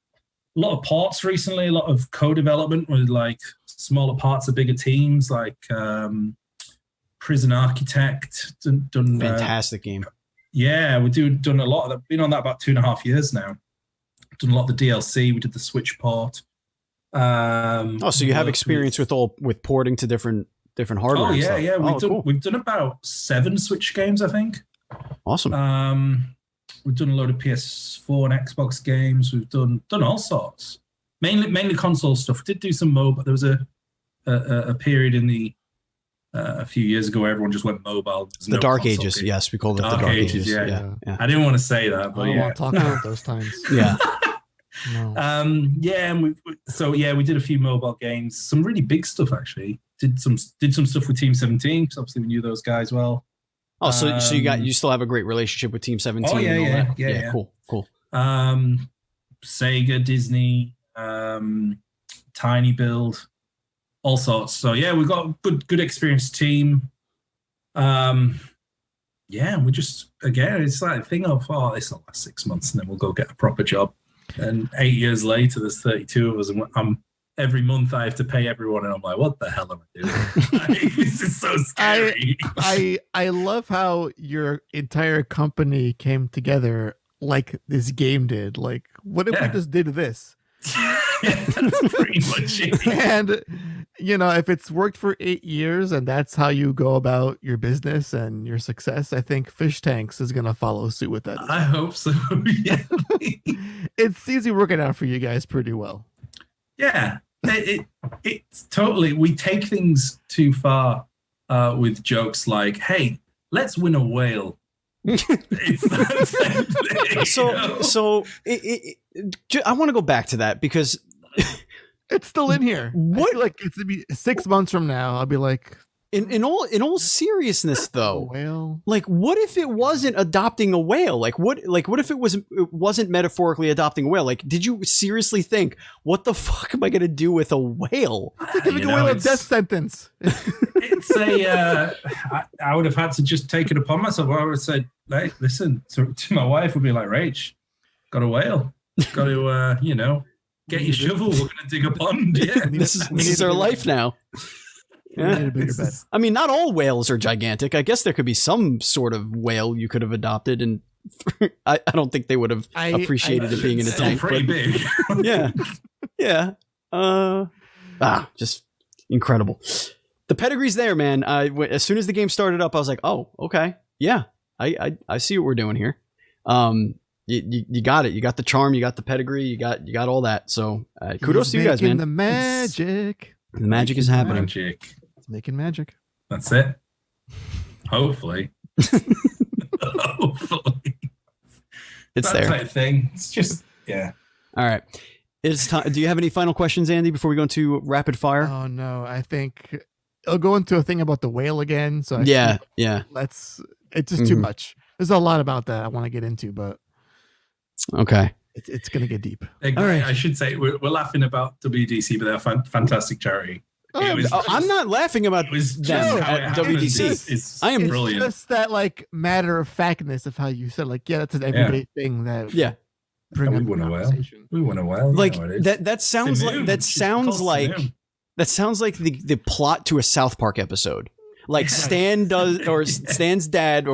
a lot of ports recently, a lot of co-development with like smaller parts of bigger teams, like Prison Architect. Done fantastic game. Yeah, done a lot of that. Been on that about 2.5 years now. Done a lot of the DLC. We did the Switch port. So you have experience with porting to different hardware. Oh yeah. Cool. We've done about 7 Switch games, I think. Awesome. We've done a load of PS4 and Xbox games. We've done all sorts. Mainly console stuff. We did do some mobile. There was a period in a few years ago where everyone just went mobile. The Dark Ages, yes, we called it the Dark Ages. Yeah. I didn't want to say that, but I won't talk about those times. Yeah. No. And we did a few mobile games, some really big stuff actually. Did some stuff with Team 17 because obviously we knew those guys well. Oh, so you still have a great relationship with Team 17. Oh yeah. Cool. Sega, Disney, Tiny Build, all sorts. So yeah, we've got a good experienced team. We just, again, it's like a thing of, this will last 6 months and then we'll go get a proper job. And 8 years later, there's 32 of us, and every month I have to pay everyone, and I'm like, what the hell am I doing? This is so scary. I love how your entire company came together like this game did. Like, what if we just did this? That's pretty much it. And if it's worked for 8 years and that's how you go about your business and your success, I think Fish Tanks is gonna follow suit with that. I hope so. Yeah. It seems to be working out for you guys pretty well. Yeah, it's totally. We take things too far with jokes like, "Hey, let's win a whale." It's I want to go back to that because it's still in here. What? Like it's gonna be 6 months from now. I'll be like, in all seriousness, though, whale. Like, what if it wasn't adopting a whale? What if it wasn't metaphorically adopting a whale? Like, did you seriously think, what the fuck am I gonna do with a whale? It's like giving a whale a death sentence. It's I would have had to just take it upon myself. I would have said, like, listen to my wife would be like, Rach, got a whale. Got to, Get your shovel. We're going to dig a pond. Yeah. This is our life now. Yeah. I mean, not all whales are gigantic. I guess there could be some sort of whale you could have adopted, and I don't think they would have appreciated it being in a tank. Pretty big. Yeah. Just incredible. The pedigree's there, man. As soon as the game started up, I was like, oh, okay. Yeah, I see what we're doing here. You got it. You got the charm. You got the pedigree. You got all that. So kudos to you guys, man. The magic. The magic is happening. It's making magic. That's it. Hopefully. Hopefully. It's that there. Type of thing. It's just, yeah. All right. It's time. Do you have any final questions, Andy, before we go into rapid fire? Oh, no. I think I'll go into a thing about the whale again. So yeah. It's just too much. There's a lot about that I want to get into, but okay. It's going to get deep. All right. I should say we're laughing about WDC, but they're a fantastic charity. I'm not laughing about them at WDC. I am brilliant. It's just that like matter of factness of how you said, like, that's an everyday thing that we won a whale. We won a whale. Like that sounds like the plot to a South Park episode. Like Stan's dad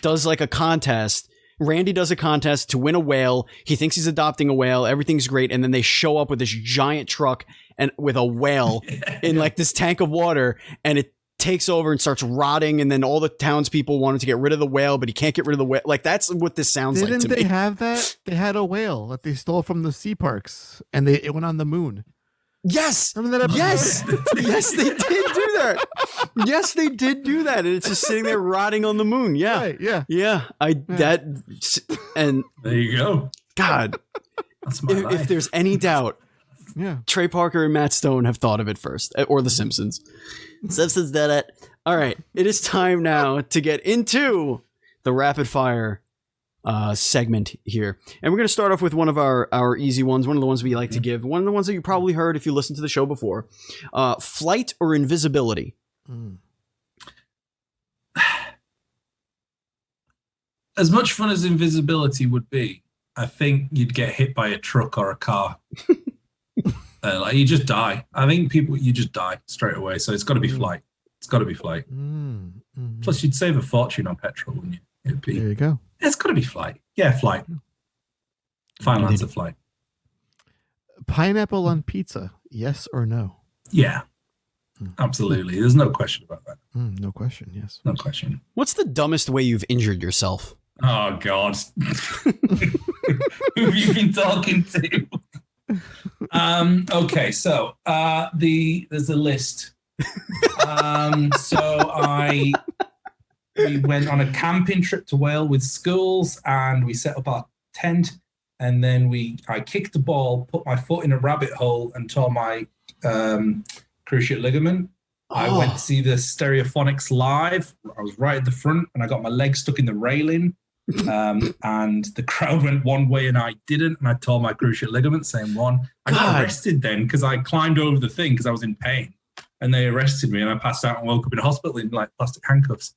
does like a contest. Randy does a contest to win a whale. He thinks he's adopting a whale. Everything's great. And then they show up with this giant truck and with a whale in like this tank of water, and it takes over and starts rotting. And then all the townspeople wanted to get rid of the whale, but he can't get rid of the whale. Like that's what this sounds like to me. Didn't they have that? They had a whale that they stole from the sea parks, and it went on the moon. Yes. Remember that episode? Yes, they did do that. Yes, they did do that, and it's just sitting there rotting on the moon. Yeah, right, yeah. And there you go. God, that's my life. If there's any doubt, Trey Parker and Matt Stone have thought of it first, or The Simpsons. Simpsons did it. All right, it is time now to get into the rapid fire segment here, and we're going to start off with one of our easy ones, one of the ones we like to give, one of the ones that you probably heard if you listened to the show before. Flight or invisibility? As much fun as invisibility would be, I think you'd get hit by a truck or a car. Like you just die. I think you just die straight away. So it's got to be flight. It's got to be flight. Plus, you'd save a fortune on petrol, wouldn't you? There you go. It's got to be flight. Yeah, flight. Final answer, flight. Pineapple on pizza, yes or no? Yeah, absolutely. There's no question about that. No question, yes. No question. What's the dumbest way you've injured yourself? Oh, God. Who have you been talking to? Okay, so there's a list. We went on a camping trip to Wales with schools, and we set up our tent, and then I kicked the ball, put my foot in a rabbit hole, and tore my cruciate ligament. I went to see the Stereophonics live. I was right at the front, and I got my leg stuck in the railing, and the crowd went one way, and I didn't, and I tore my cruciate ligament, same one. I got arrested then because I climbed over the thing because I was in pain, and they arrested me, and I passed out and woke up in hospital in like plastic handcuffs.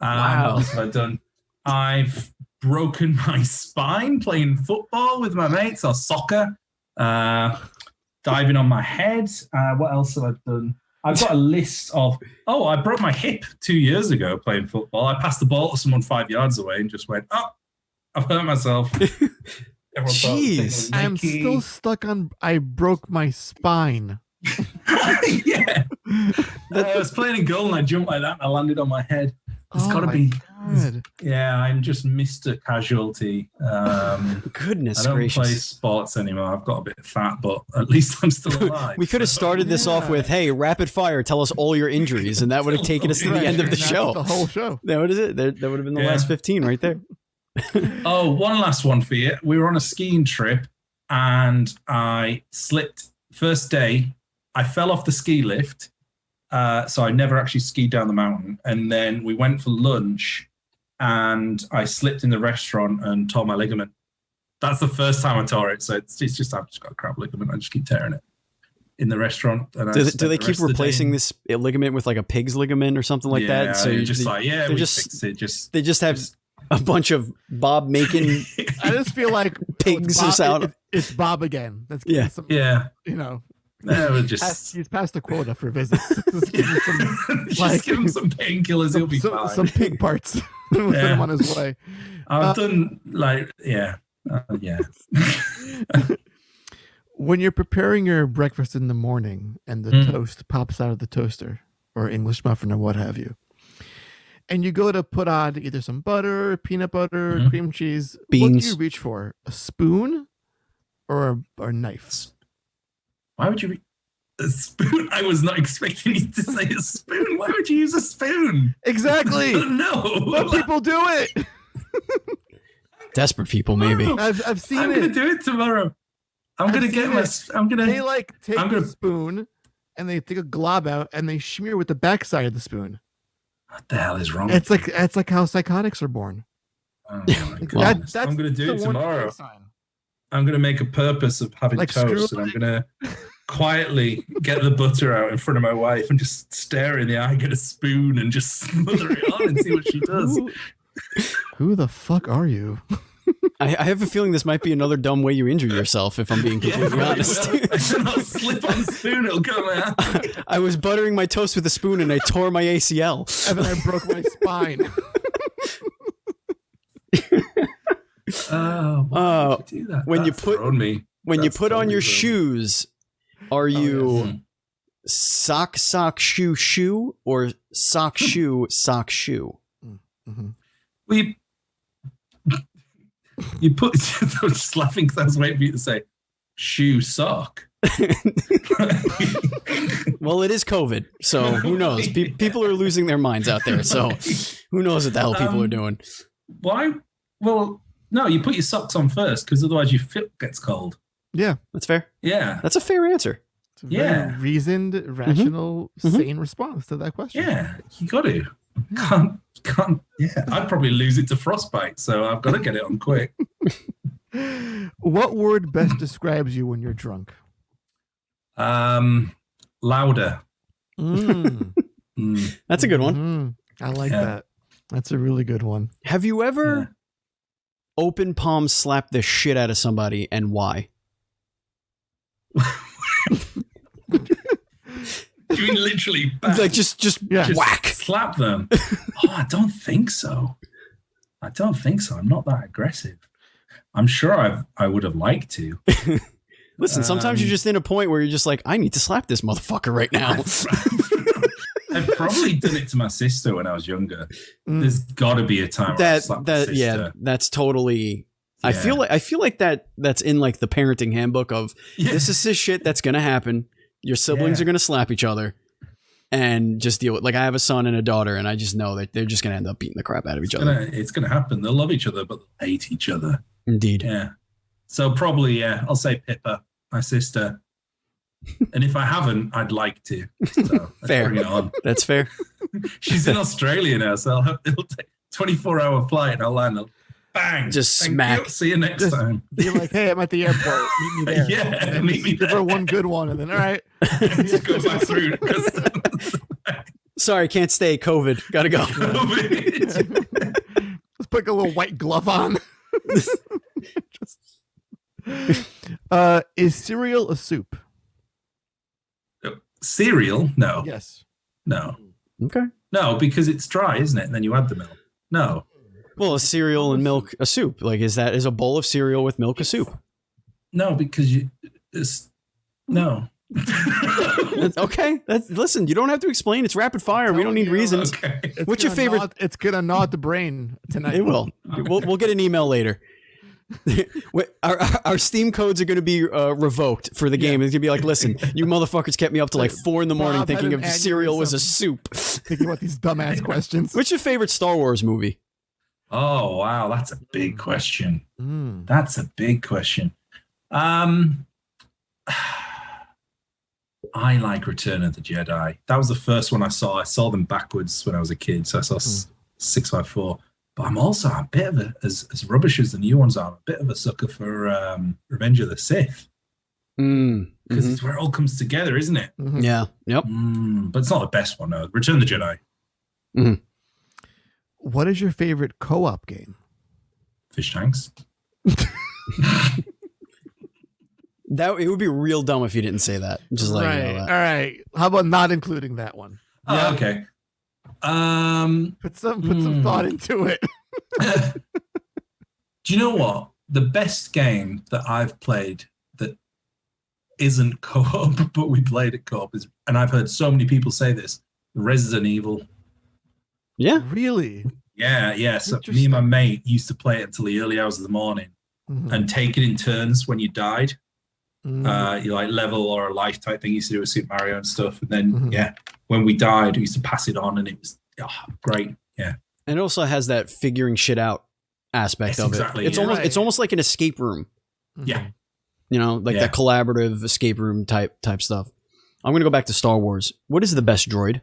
Wow. What else have I done? I've broken my spine playing football with my mates or soccer, diving on my head. What else have I done? I've got a list of, I broke my hip 2 years ago playing football. I passed the ball to someone 5 yards away and just went, I've hurt myself. Jeez. I'm still stuck on, I broke my spine. Yeah. I was playing in goal and I jumped like that and I landed on my head. It's got to be. God. Yeah, I'm just Mr. Casualty. Goodness I don't gracious. play sports anymore. I've got a bit fat, but at least I'm still alive. We could have started this off with, hey, rapid fire, tell us all your injuries, and that would have taken us to the end of the show. The whole show. That would have been the last 15 right there. One last one for you. We were on a skiing trip, and I slipped. First day, I fell off the ski lift. So I never actually skied down the mountain. And then we went for lunch and I slipped in the restaurant and tore my ligament. That's the first time I tore it. So it's just, I've just got a crap ligament. I just keep tearing it in the restaurant. And do they keep replacing this ligament with like a pig's ligament or something like that? So you're just fixed it. They just have a bunch of Bob Makin I just feel like pigs us out. It's Bob again. Let's Yeah. some, Yeah. you know. No, we're just He's passed the quota for visits. Just give him some, just give him some painkillers. He'll be fine. some pig parts. We'll send him on his way. I've done yeah. When you're preparing your breakfast in the morning and the toast pops out of the toaster or English muffin or what have you, and you go to put on either some butter, peanut butter, cream cheese, beans. what do you reach for? A spoon or a knife? Why would you a spoon? I was not expecting you to say a spoon. Why would you use a spoon? Exactly. No. But people do it. Desperate people, maybe. I've seen I'm it. gonna do it tomorrow. I'm gonna get my. I'm gonna. They take the spoon and they take a glob out and they smear with the backside of the spoon. What the hell is wrong? It's like how psychotics are born. Oh my God. That's I'm gonna do it the one tomorrow. sign. I'm gonna make a purpose of having toast, and I'm gonna quietly get the butter out in front of my wife and just stare her in the eye, get a spoon, and just smother it on and see what she does. Who the fuck are you? I have a feeling this might be another dumb way you injure yourself, if I'm being completely honest. I'll slip on the spoon, it'll come out. I was buttering my toast with a spoon and I tore my ACL. And then I broke my spine. Why would you do that? When That's you put on your totally shoes, are you sock shoe or sock shoe? Mm-hmm. We you put. I was just laughing because I was waiting for you to say shoe sock. Well, it is COVID, so who knows? People are losing their minds out there, so who knows what the hell people are doing? Why? Well, no, you put your socks on first because otherwise your foot gets cold. Yeah, that's fair. Yeah, that's a fair answer. It's a very reasoned, rational, sane response to that question. Yeah, you got to. Can't. Yeah, I'd probably lose it to frostbite, so I've got to get it on quick. What word best describes you when you're drunk? Louder. That's a good one. I like that. That's a really good one. Have you ever open palm slapped the shit out of somebody, and why? Do you mean literally bang? Like just whack, slap them? Oh, I don't think so. I'm not that aggressive. I'm sure I would have liked to. Listen, sometimes you're just in a point where you're just like, I need to slap this motherfucker right now. I've probably done it to my sister when I was younger. There's got to be a time where I slapped my sister. Yeah, that's totally. Yeah. I feel like that's in like the parenting handbook of this is the shit that's gonna happen. Your siblings are gonna slap each other, and just deal with. Like I have a son and a daughter, and I just know that they're just gonna end up beating the crap out of each other. It's gonna happen. They'll love each other, but they'll hate each other. Indeed. Yeah. So probably I'll say Pippa, my sister. And if I haven't, I'd like to. So fair. Bring it on. That's fair. She's in Australia now, so it'll take 24-hour flight, and I'll land. Bang! Just smack. See you next time. Be like, hey, I'm at the airport. Meet me there. Yeah, meet me there. Give her one good one, and then all right. Just go back through. Sorry, can't stay. COVID. Gotta go. Let's put a little white glove on. Is cereal a soup? Cereal? No. Yes. No. Okay. No, because it's dry, isn't it? And then you add the milk. No. Well, a cereal and milk a soup. Like, is a bowl of cereal with milk a soup? No, because no. Okay. Listen, you don't have to explain. It's rapid fire. We don't need reasons. Okay. What's your favorite? It's gonna nod the brain tonight. It will. We'll get an email later. Our Steam codes are going to be revoked for the game. It's going to be like, listen, you motherfuckers kept me up to like 4 a.m. thinking if cereal was a soup. Thinking about these dumbass questions. What's your favorite Star Wars movie? Oh, wow. That's a big question. That's a big question. I like Return of the Jedi. That was the first one I saw. I saw them backwards when I was a kid. So I saw 654. But I'm also a bit of as rubbish as the new ones are, I'm a bit of a sucker for Revenge of the Sith. Because it's where it all comes together, isn't it? Yeah. Yep. But it's not the best one, no. Return of the Jedi. What is your favorite co-op game? Fish tanks. That it would be real dumb if you didn't say that. Just like right. All right. How about not including that one? Oh, okay. Put some thought into it. Do you know what? The best game that I've played that isn't co-op, but we played it co-op is, and I've heard so many people say this, Resident Evil. Yeah. Really? Yeah. So me and my mate used to play it until the early hours of the morning and take it in turns when you died. You like level or a life type thing. You used to do with Super Mario and stuff. And then, when we died, we used to pass it on and it was great. Yeah. And it also has that figuring shit out aspect of it. It's almost like an escape room. Yeah. You know, like that collaborative escape room type stuff. I'm going to go back to Star Wars. What is the best droid?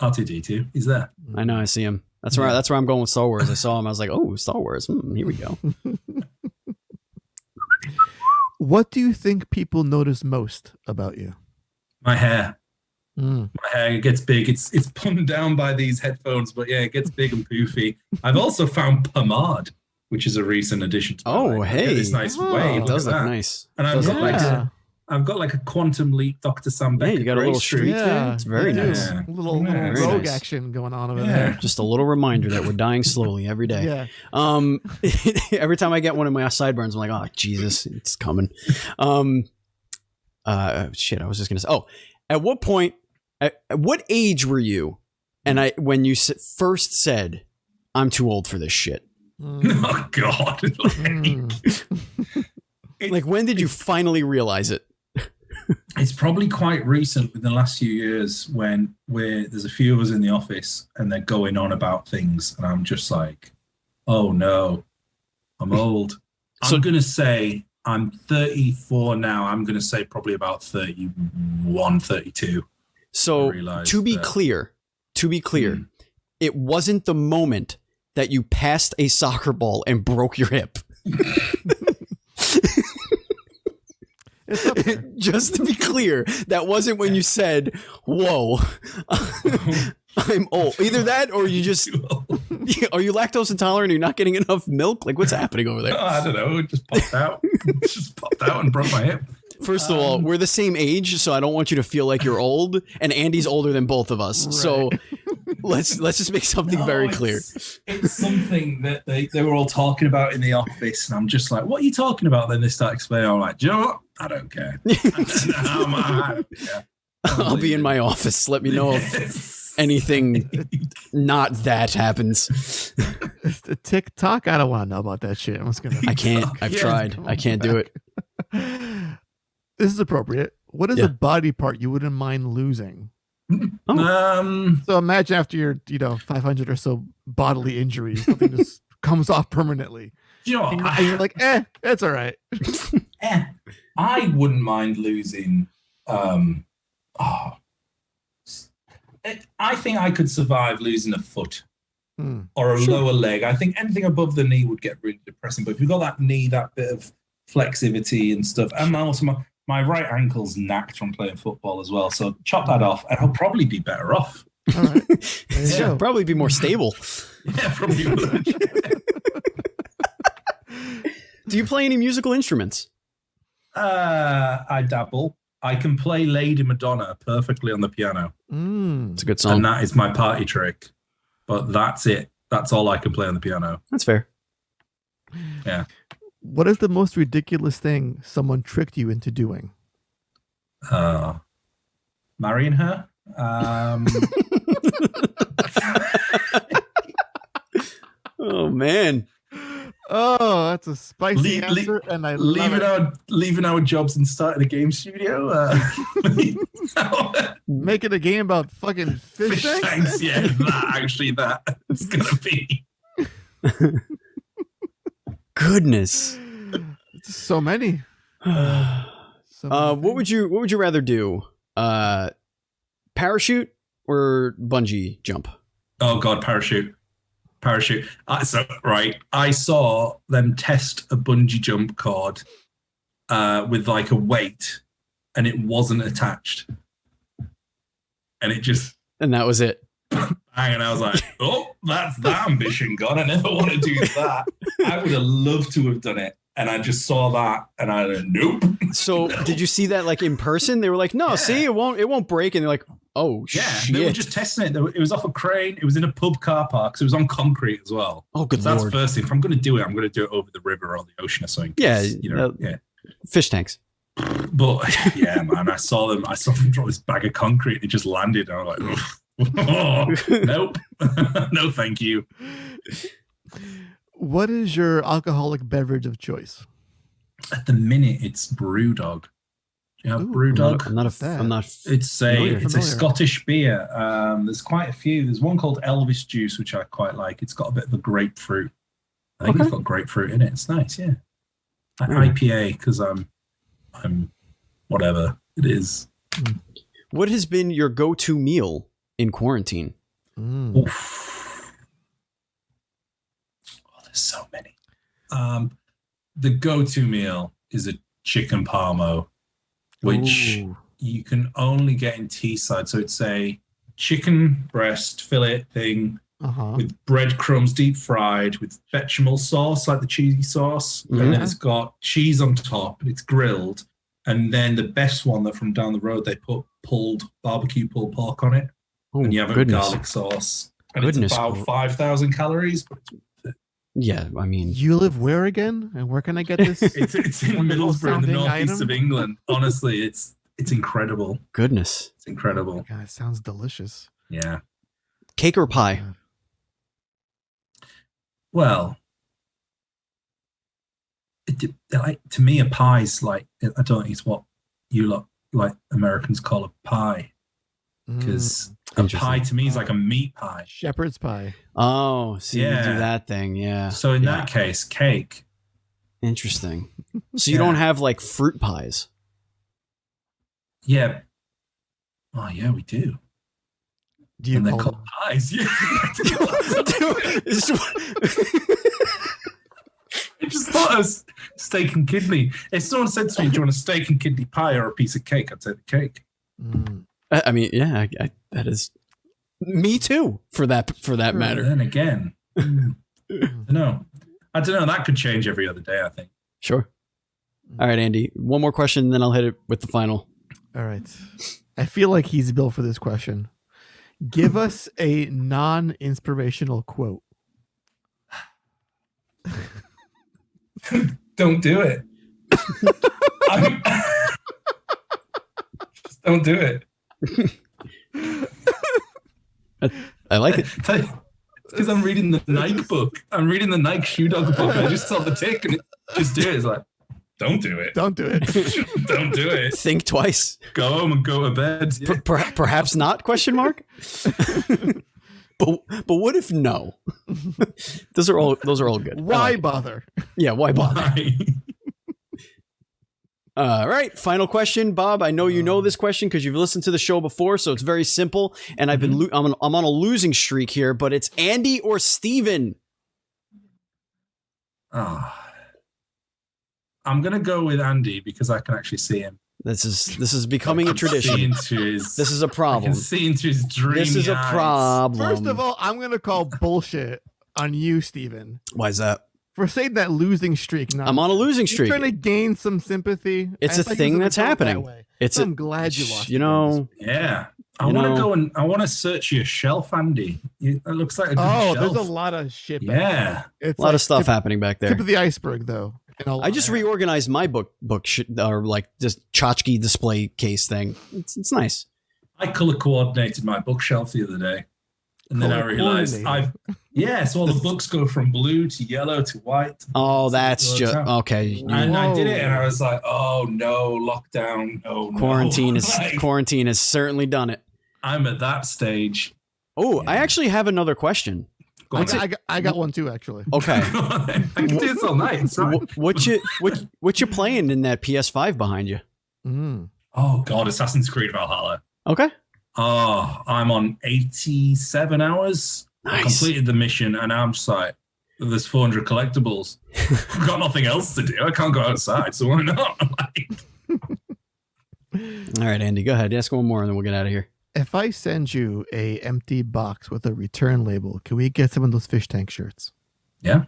R2-D2. He's there. I know. I see him. That's where I'm going with Star Wars. I saw him. I was like, oh, Star Wars. Here we go. What do you think people notice most about you? My hair. My hair gets big. It's pulled down by these headphones, but yeah, it gets big and poofy. I've also found pomade, which is a recent addition to my life. Hey. This nice wave. It does look nice. And I've got like a quantum leap Dr. Sam Becker. Yeah, you got a little streak there. It's very nice. A little rogue action going on over there. Just a little reminder that we're dying slowly every day. Yeah. Every time I get one of my sideburns, I'm like, oh, Jesus, it's coming. Shit, I was just going to say, at what point, at what age were you? And when you first said, I'm too old for this shit. Oh, God. Like, when did you finally realize it? It's probably quite recent within the last few years when there's a few of us in the office and they're going on about things. And I'm just like, oh, no, I'm old. I'm going to say I'm 34 now. I'm going to say probably about 31, 32. So to be clear, it wasn't the moment that you passed a soccer ball and broke your hip. Just to be clear, that wasn't when you said, whoa, I'm old. Either that or you just, are you lactose intolerant? Are you not getting enough milk? Like, what's happening over there? I don't know. It just popped out. And broke my hip. First of all, we're the same age, so I don't want you to feel like you're old. And Andy's older than both of us. Right. So let's just make something very clear. It's something that they were all talking about in the office. And I'm just like, what are you talking about? Then they start explaining. I'm like, do you know what? I don't care. I'll be in my office. Let me know if anything not that happens. The TikTok, I don't want to know about that shit. I can't. I've tried. I can't do it. This is appropriate. What is a body part you wouldn't mind losing? So imagine after your 500 or so bodily injuries, something just comes off permanently. You know what? And you're like, it's all right. I wouldn't mind losing. I think I could survive losing a foot or a lower leg. I think anything above the knee would get really depressing. But if you've got that knee, that bit of flexivity and stuff, and also my right ankle's knacked from playing football as well. So chop that off, and I'll probably be better off. All right. Probably be more stable. Yeah, probably would. Do you play any musical instruments? I dabble. I can play Lady Madonna perfectly on the piano. It's a good song. And that is my party trick. But that's it. That's all I can play on the piano. That's fair. Yeah. What is the most ridiculous thing someone tricked you into doing? Marrying her. Oh, man. Oh, that's a spicy answer, and I love leaving our jobs and starting a game studio. Making a game about fucking fish tanks. Yeah, that it's gonna be. Goodness, so many. What would you rather do? Parachute or bungee jump? Oh God, parachute. I saw them test a bungee jump cord with like a weight, and it wasn't attached, and that was it. And I was like, oh, that's that ambition gone. I never want to do that. I would have loved to have done it. And I just saw that, and I went, nope. So did you see that like in person? They were like, no, see, it won't break. And they're like, oh, shit. They were just testing it. It was off a crane. It was in a pub car park. So it was on concrete as well. Oh, good so Lord. That's the first thing. If I'm going to do it, I'm going to do it over the river or the ocean or something. Yeah. Fish tanks. But yeah, man, I saw them drop this bag of concrete. It just landed. And I was like, oh, nope. No, thank you. What is your alcoholic beverage of choice? At the minute, it's Brewdog. Do you have Brewdog? I'm not. It's a Scottish beer. There's quite a few. There's one called Elvis Juice, which I quite like. It's got a bit of a grapefruit. I think it's got grapefruit in it. It's nice, yeah. IPA, because I'm whatever it is. What has been your go-to meal in quarantine? Oof. Oh, there's so many. The go-to meal is a chicken parmo, which you can only get in Teesside. So it's a chicken breast fillet thing with breadcrumbs deep fried with bechamel sauce, like the cheesy sauce. And then it's got cheese on top and it's grilled. And then the best one that from down the road, they put barbecue pulled pork on it. And you have a garlic sauce. And it's about 5,000 calories, but it's worth it. Yeah, I mean, you live where again? And where can I get this? It's in Middlesbrough, in the northeast of England. Honestly, it's incredible. Goodness, it's incredible. God, it sounds delicious. Yeah. Cake or pie? Well, to me, a pie's like, I don't think it's what you lot like Americans call a pie. Because a pie to me is like a meat pie. Shepherd's pie. Oh, so you do that thing, yeah. So in that case, cake. Interesting. So you don't have like fruit pies? Yeah. Oh, yeah, we do. Do you call them pies? Yeah. I just thought it was steak and kidney. If someone said to me, do you want a steak and kidney pie or a piece of cake? I'd say the cake. I mean, yeah, that is me too. For that matter. Then again, I don't know. That could change every other day, I think. Sure. All right, Andy. One more question, and then I'll hit it with the final. All right. I feel like he's built for this question. Give us a non-inspirational quote. Don't do it. Just don't do it. I like it. It's because I'm reading the Nike book. I'm reading the Nike Shoe Dog book. I just saw the tick and just do it. It's like, don't do it. Don't do it. Don't do it. Think twice. Go home and go to bed. Yeah. Perhaps not? Question mark. But what if no? Those are all good. Why bother? Yeah, why bother? All right, final question, Bob. I know you know this question because you've listened to the show before, so it's very simple. And I've been I'm on a losing streak here, but it's Andy or Steven. Oh. I'm gonna go with Andy because I can actually see him. This is becoming a tradition. This is a problem. I can see into his dreamy This is a problem. First of all, I'm gonna call bullshit on you, Steven. Why is that? For saying that losing streak. I'm on a losing streak. You're trying to gain some sympathy. It's a thing that's happening. I'm glad you lost. Yeah. I want to go and I want to search your shelf, Andy. It looks like a good shelf. There's a lot of shit. Yeah. It's a lot of stuff happening back there. Tip of the iceberg, though. I just reorganized my book or like just tchotchke display case thing. It's nice. I color coordinated my bookshelf the other day. And then I realized so all the books go from blue to yellow to white. Oh, that's just okay. And I did it and I was like, oh no, lockdown. Oh no. Quarantine has certainly done it. I'm at that stage. Oh, yeah. I actually have another question. I got one too, actually. Okay. I can do this all night. What you playing in that PS5 behind you? Oh God, Assassin's Creed Valhalla. Okay. Oh, I'm on 87 hours. Nice. I completed the mission, and I'm just like, there's 400 collectibles. I've got nothing else to do. I can't go outside, so why not? All right, Andy, go ahead. Ask one more, and then we'll get out of here. If I send you a empty box with a return label, can we get some of those fish tank shirts? Yeah.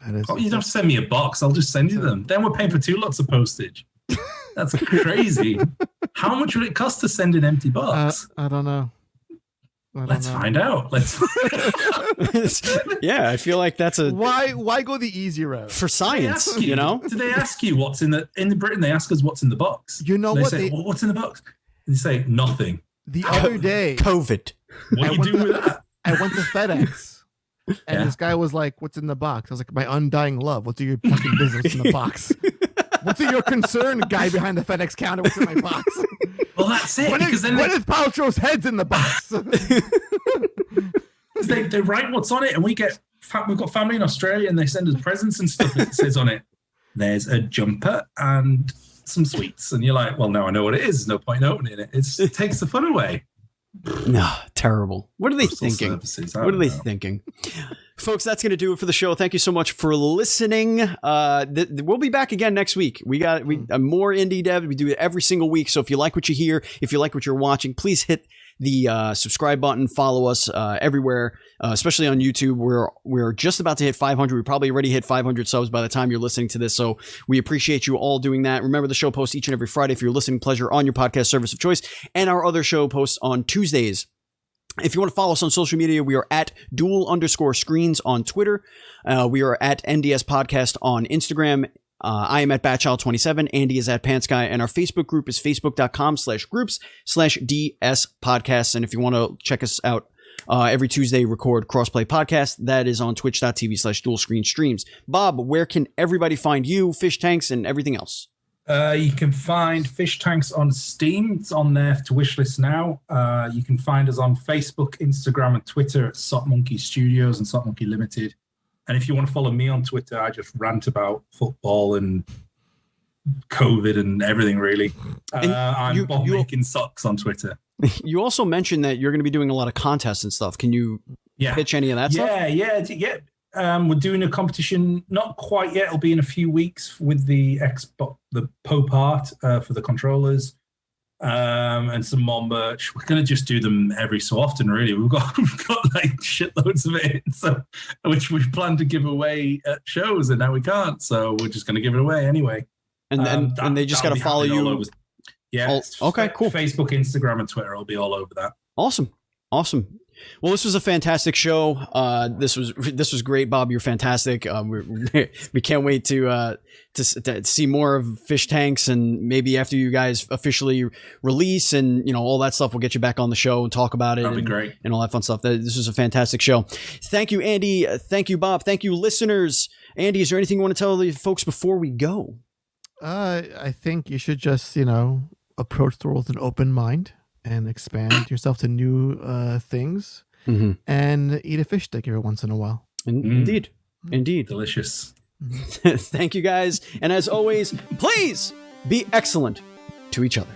That is. Oh, you don't have to send me a box. I'll just send you them. Then we're paying for 2 lots of postage. That's crazy. How much would it cost to send an empty box? I don't know. Let's find out. Yeah, I feel like that's a why go the easy route for science. You know? Do they ask you what's in Britain? They ask us what's in the box. You know they what? Say, well, what's in the box? And they say nothing. The other day, COVID. What are you doing with that? I went to FedEx, and this guy was like, "What's in the box?" I was like, "My undying love. What's your fucking business in the box? What's your concern, guy behind the FedEx counter? What's in my box?" Well, that's it. Because then Gwyneth Paltrow's head's in the box. They write what's on it, and we've got family in Australia, and they send us presents and stuff. It says on it, "There's a jumper and some sweets," and you're like, "Well, now I know what it is. There's no point in opening it. It takes the fun away." No, terrible. What are they thinking? What are they thinking? Folks, that's going to do it for the show. Thank you so much for listening. We'll be back again next week. We got more indie dev. We do it every single week. So if you like what you hear, if you like what you're watching, please hit the subscribe button. Follow us everywhere, especially on YouTube. We're just about to hit 500. We probably already hit 500 subs by the time you're listening to this. So we appreciate you all doing that. Remember, the show posts each and every Friday for your listening pleasure on your podcast service of choice, and our other show posts on Tuesdays. If you want to follow us on social media, we are at Duel_screens on Twitter. We are at NDS Podcast on Instagram. I am at Batchild27. Andy is at Pantsky. And our Facebook group is facebook.com/groups/DS Podcasts. And if you want to check us out every Tuesday, record Crossplay Podcast, that is on twitch.tv/dual-screen-streams. Bob, where can everybody find you, Fish Tanks, and everything else? You can find Fish Tanks on Steam. It's on there to wishlist now. You can find us on Facebook, Instagram, and Twitter at Sockmonkey Studios and Sockmonkey Limited. And if you want to follow me on Twitter, I just rant about football and COVID and everything, really. I'm Bob Making Socks on Twitter. You also mentioned that you're going to be doing a lot of contests and stuff. Can you pitch any of that stuff? Yeah. We're doing a competition, not quite yet. It'll be in a few weeks with the Xbox, the Pope Art for the controllers, and some more merch. We're gonna just do them every so often, really. We've got like shitloads of it, so which we planned to give away at shows, and now we can't. So we're just gonna give it away anyway. And they just got to follow you. Yeah. Okay. Cool. Facebook, Instagram, and Twitter will be all over that. Awesome. Well, this was a fantastic show. This was great, Bob. You're fantastic. We can't wait to see more of Fish Tanks, and maybe after you guys officially release and all that stuff, we'll get you back on the show and talk about it. That'd be great. And all that fun stuff. This was a fantastic show. Thank you, Andy. Thank you, Bob. Thank you, listeners. Andy, is there anything you want to tell the folks before we go? I think you should just approach the world with an open mind and expand yourself to new things, and eat a fish stick every once in a while. Indeed. Delicious. Thank you, guys. And as always, please be excellent to each other.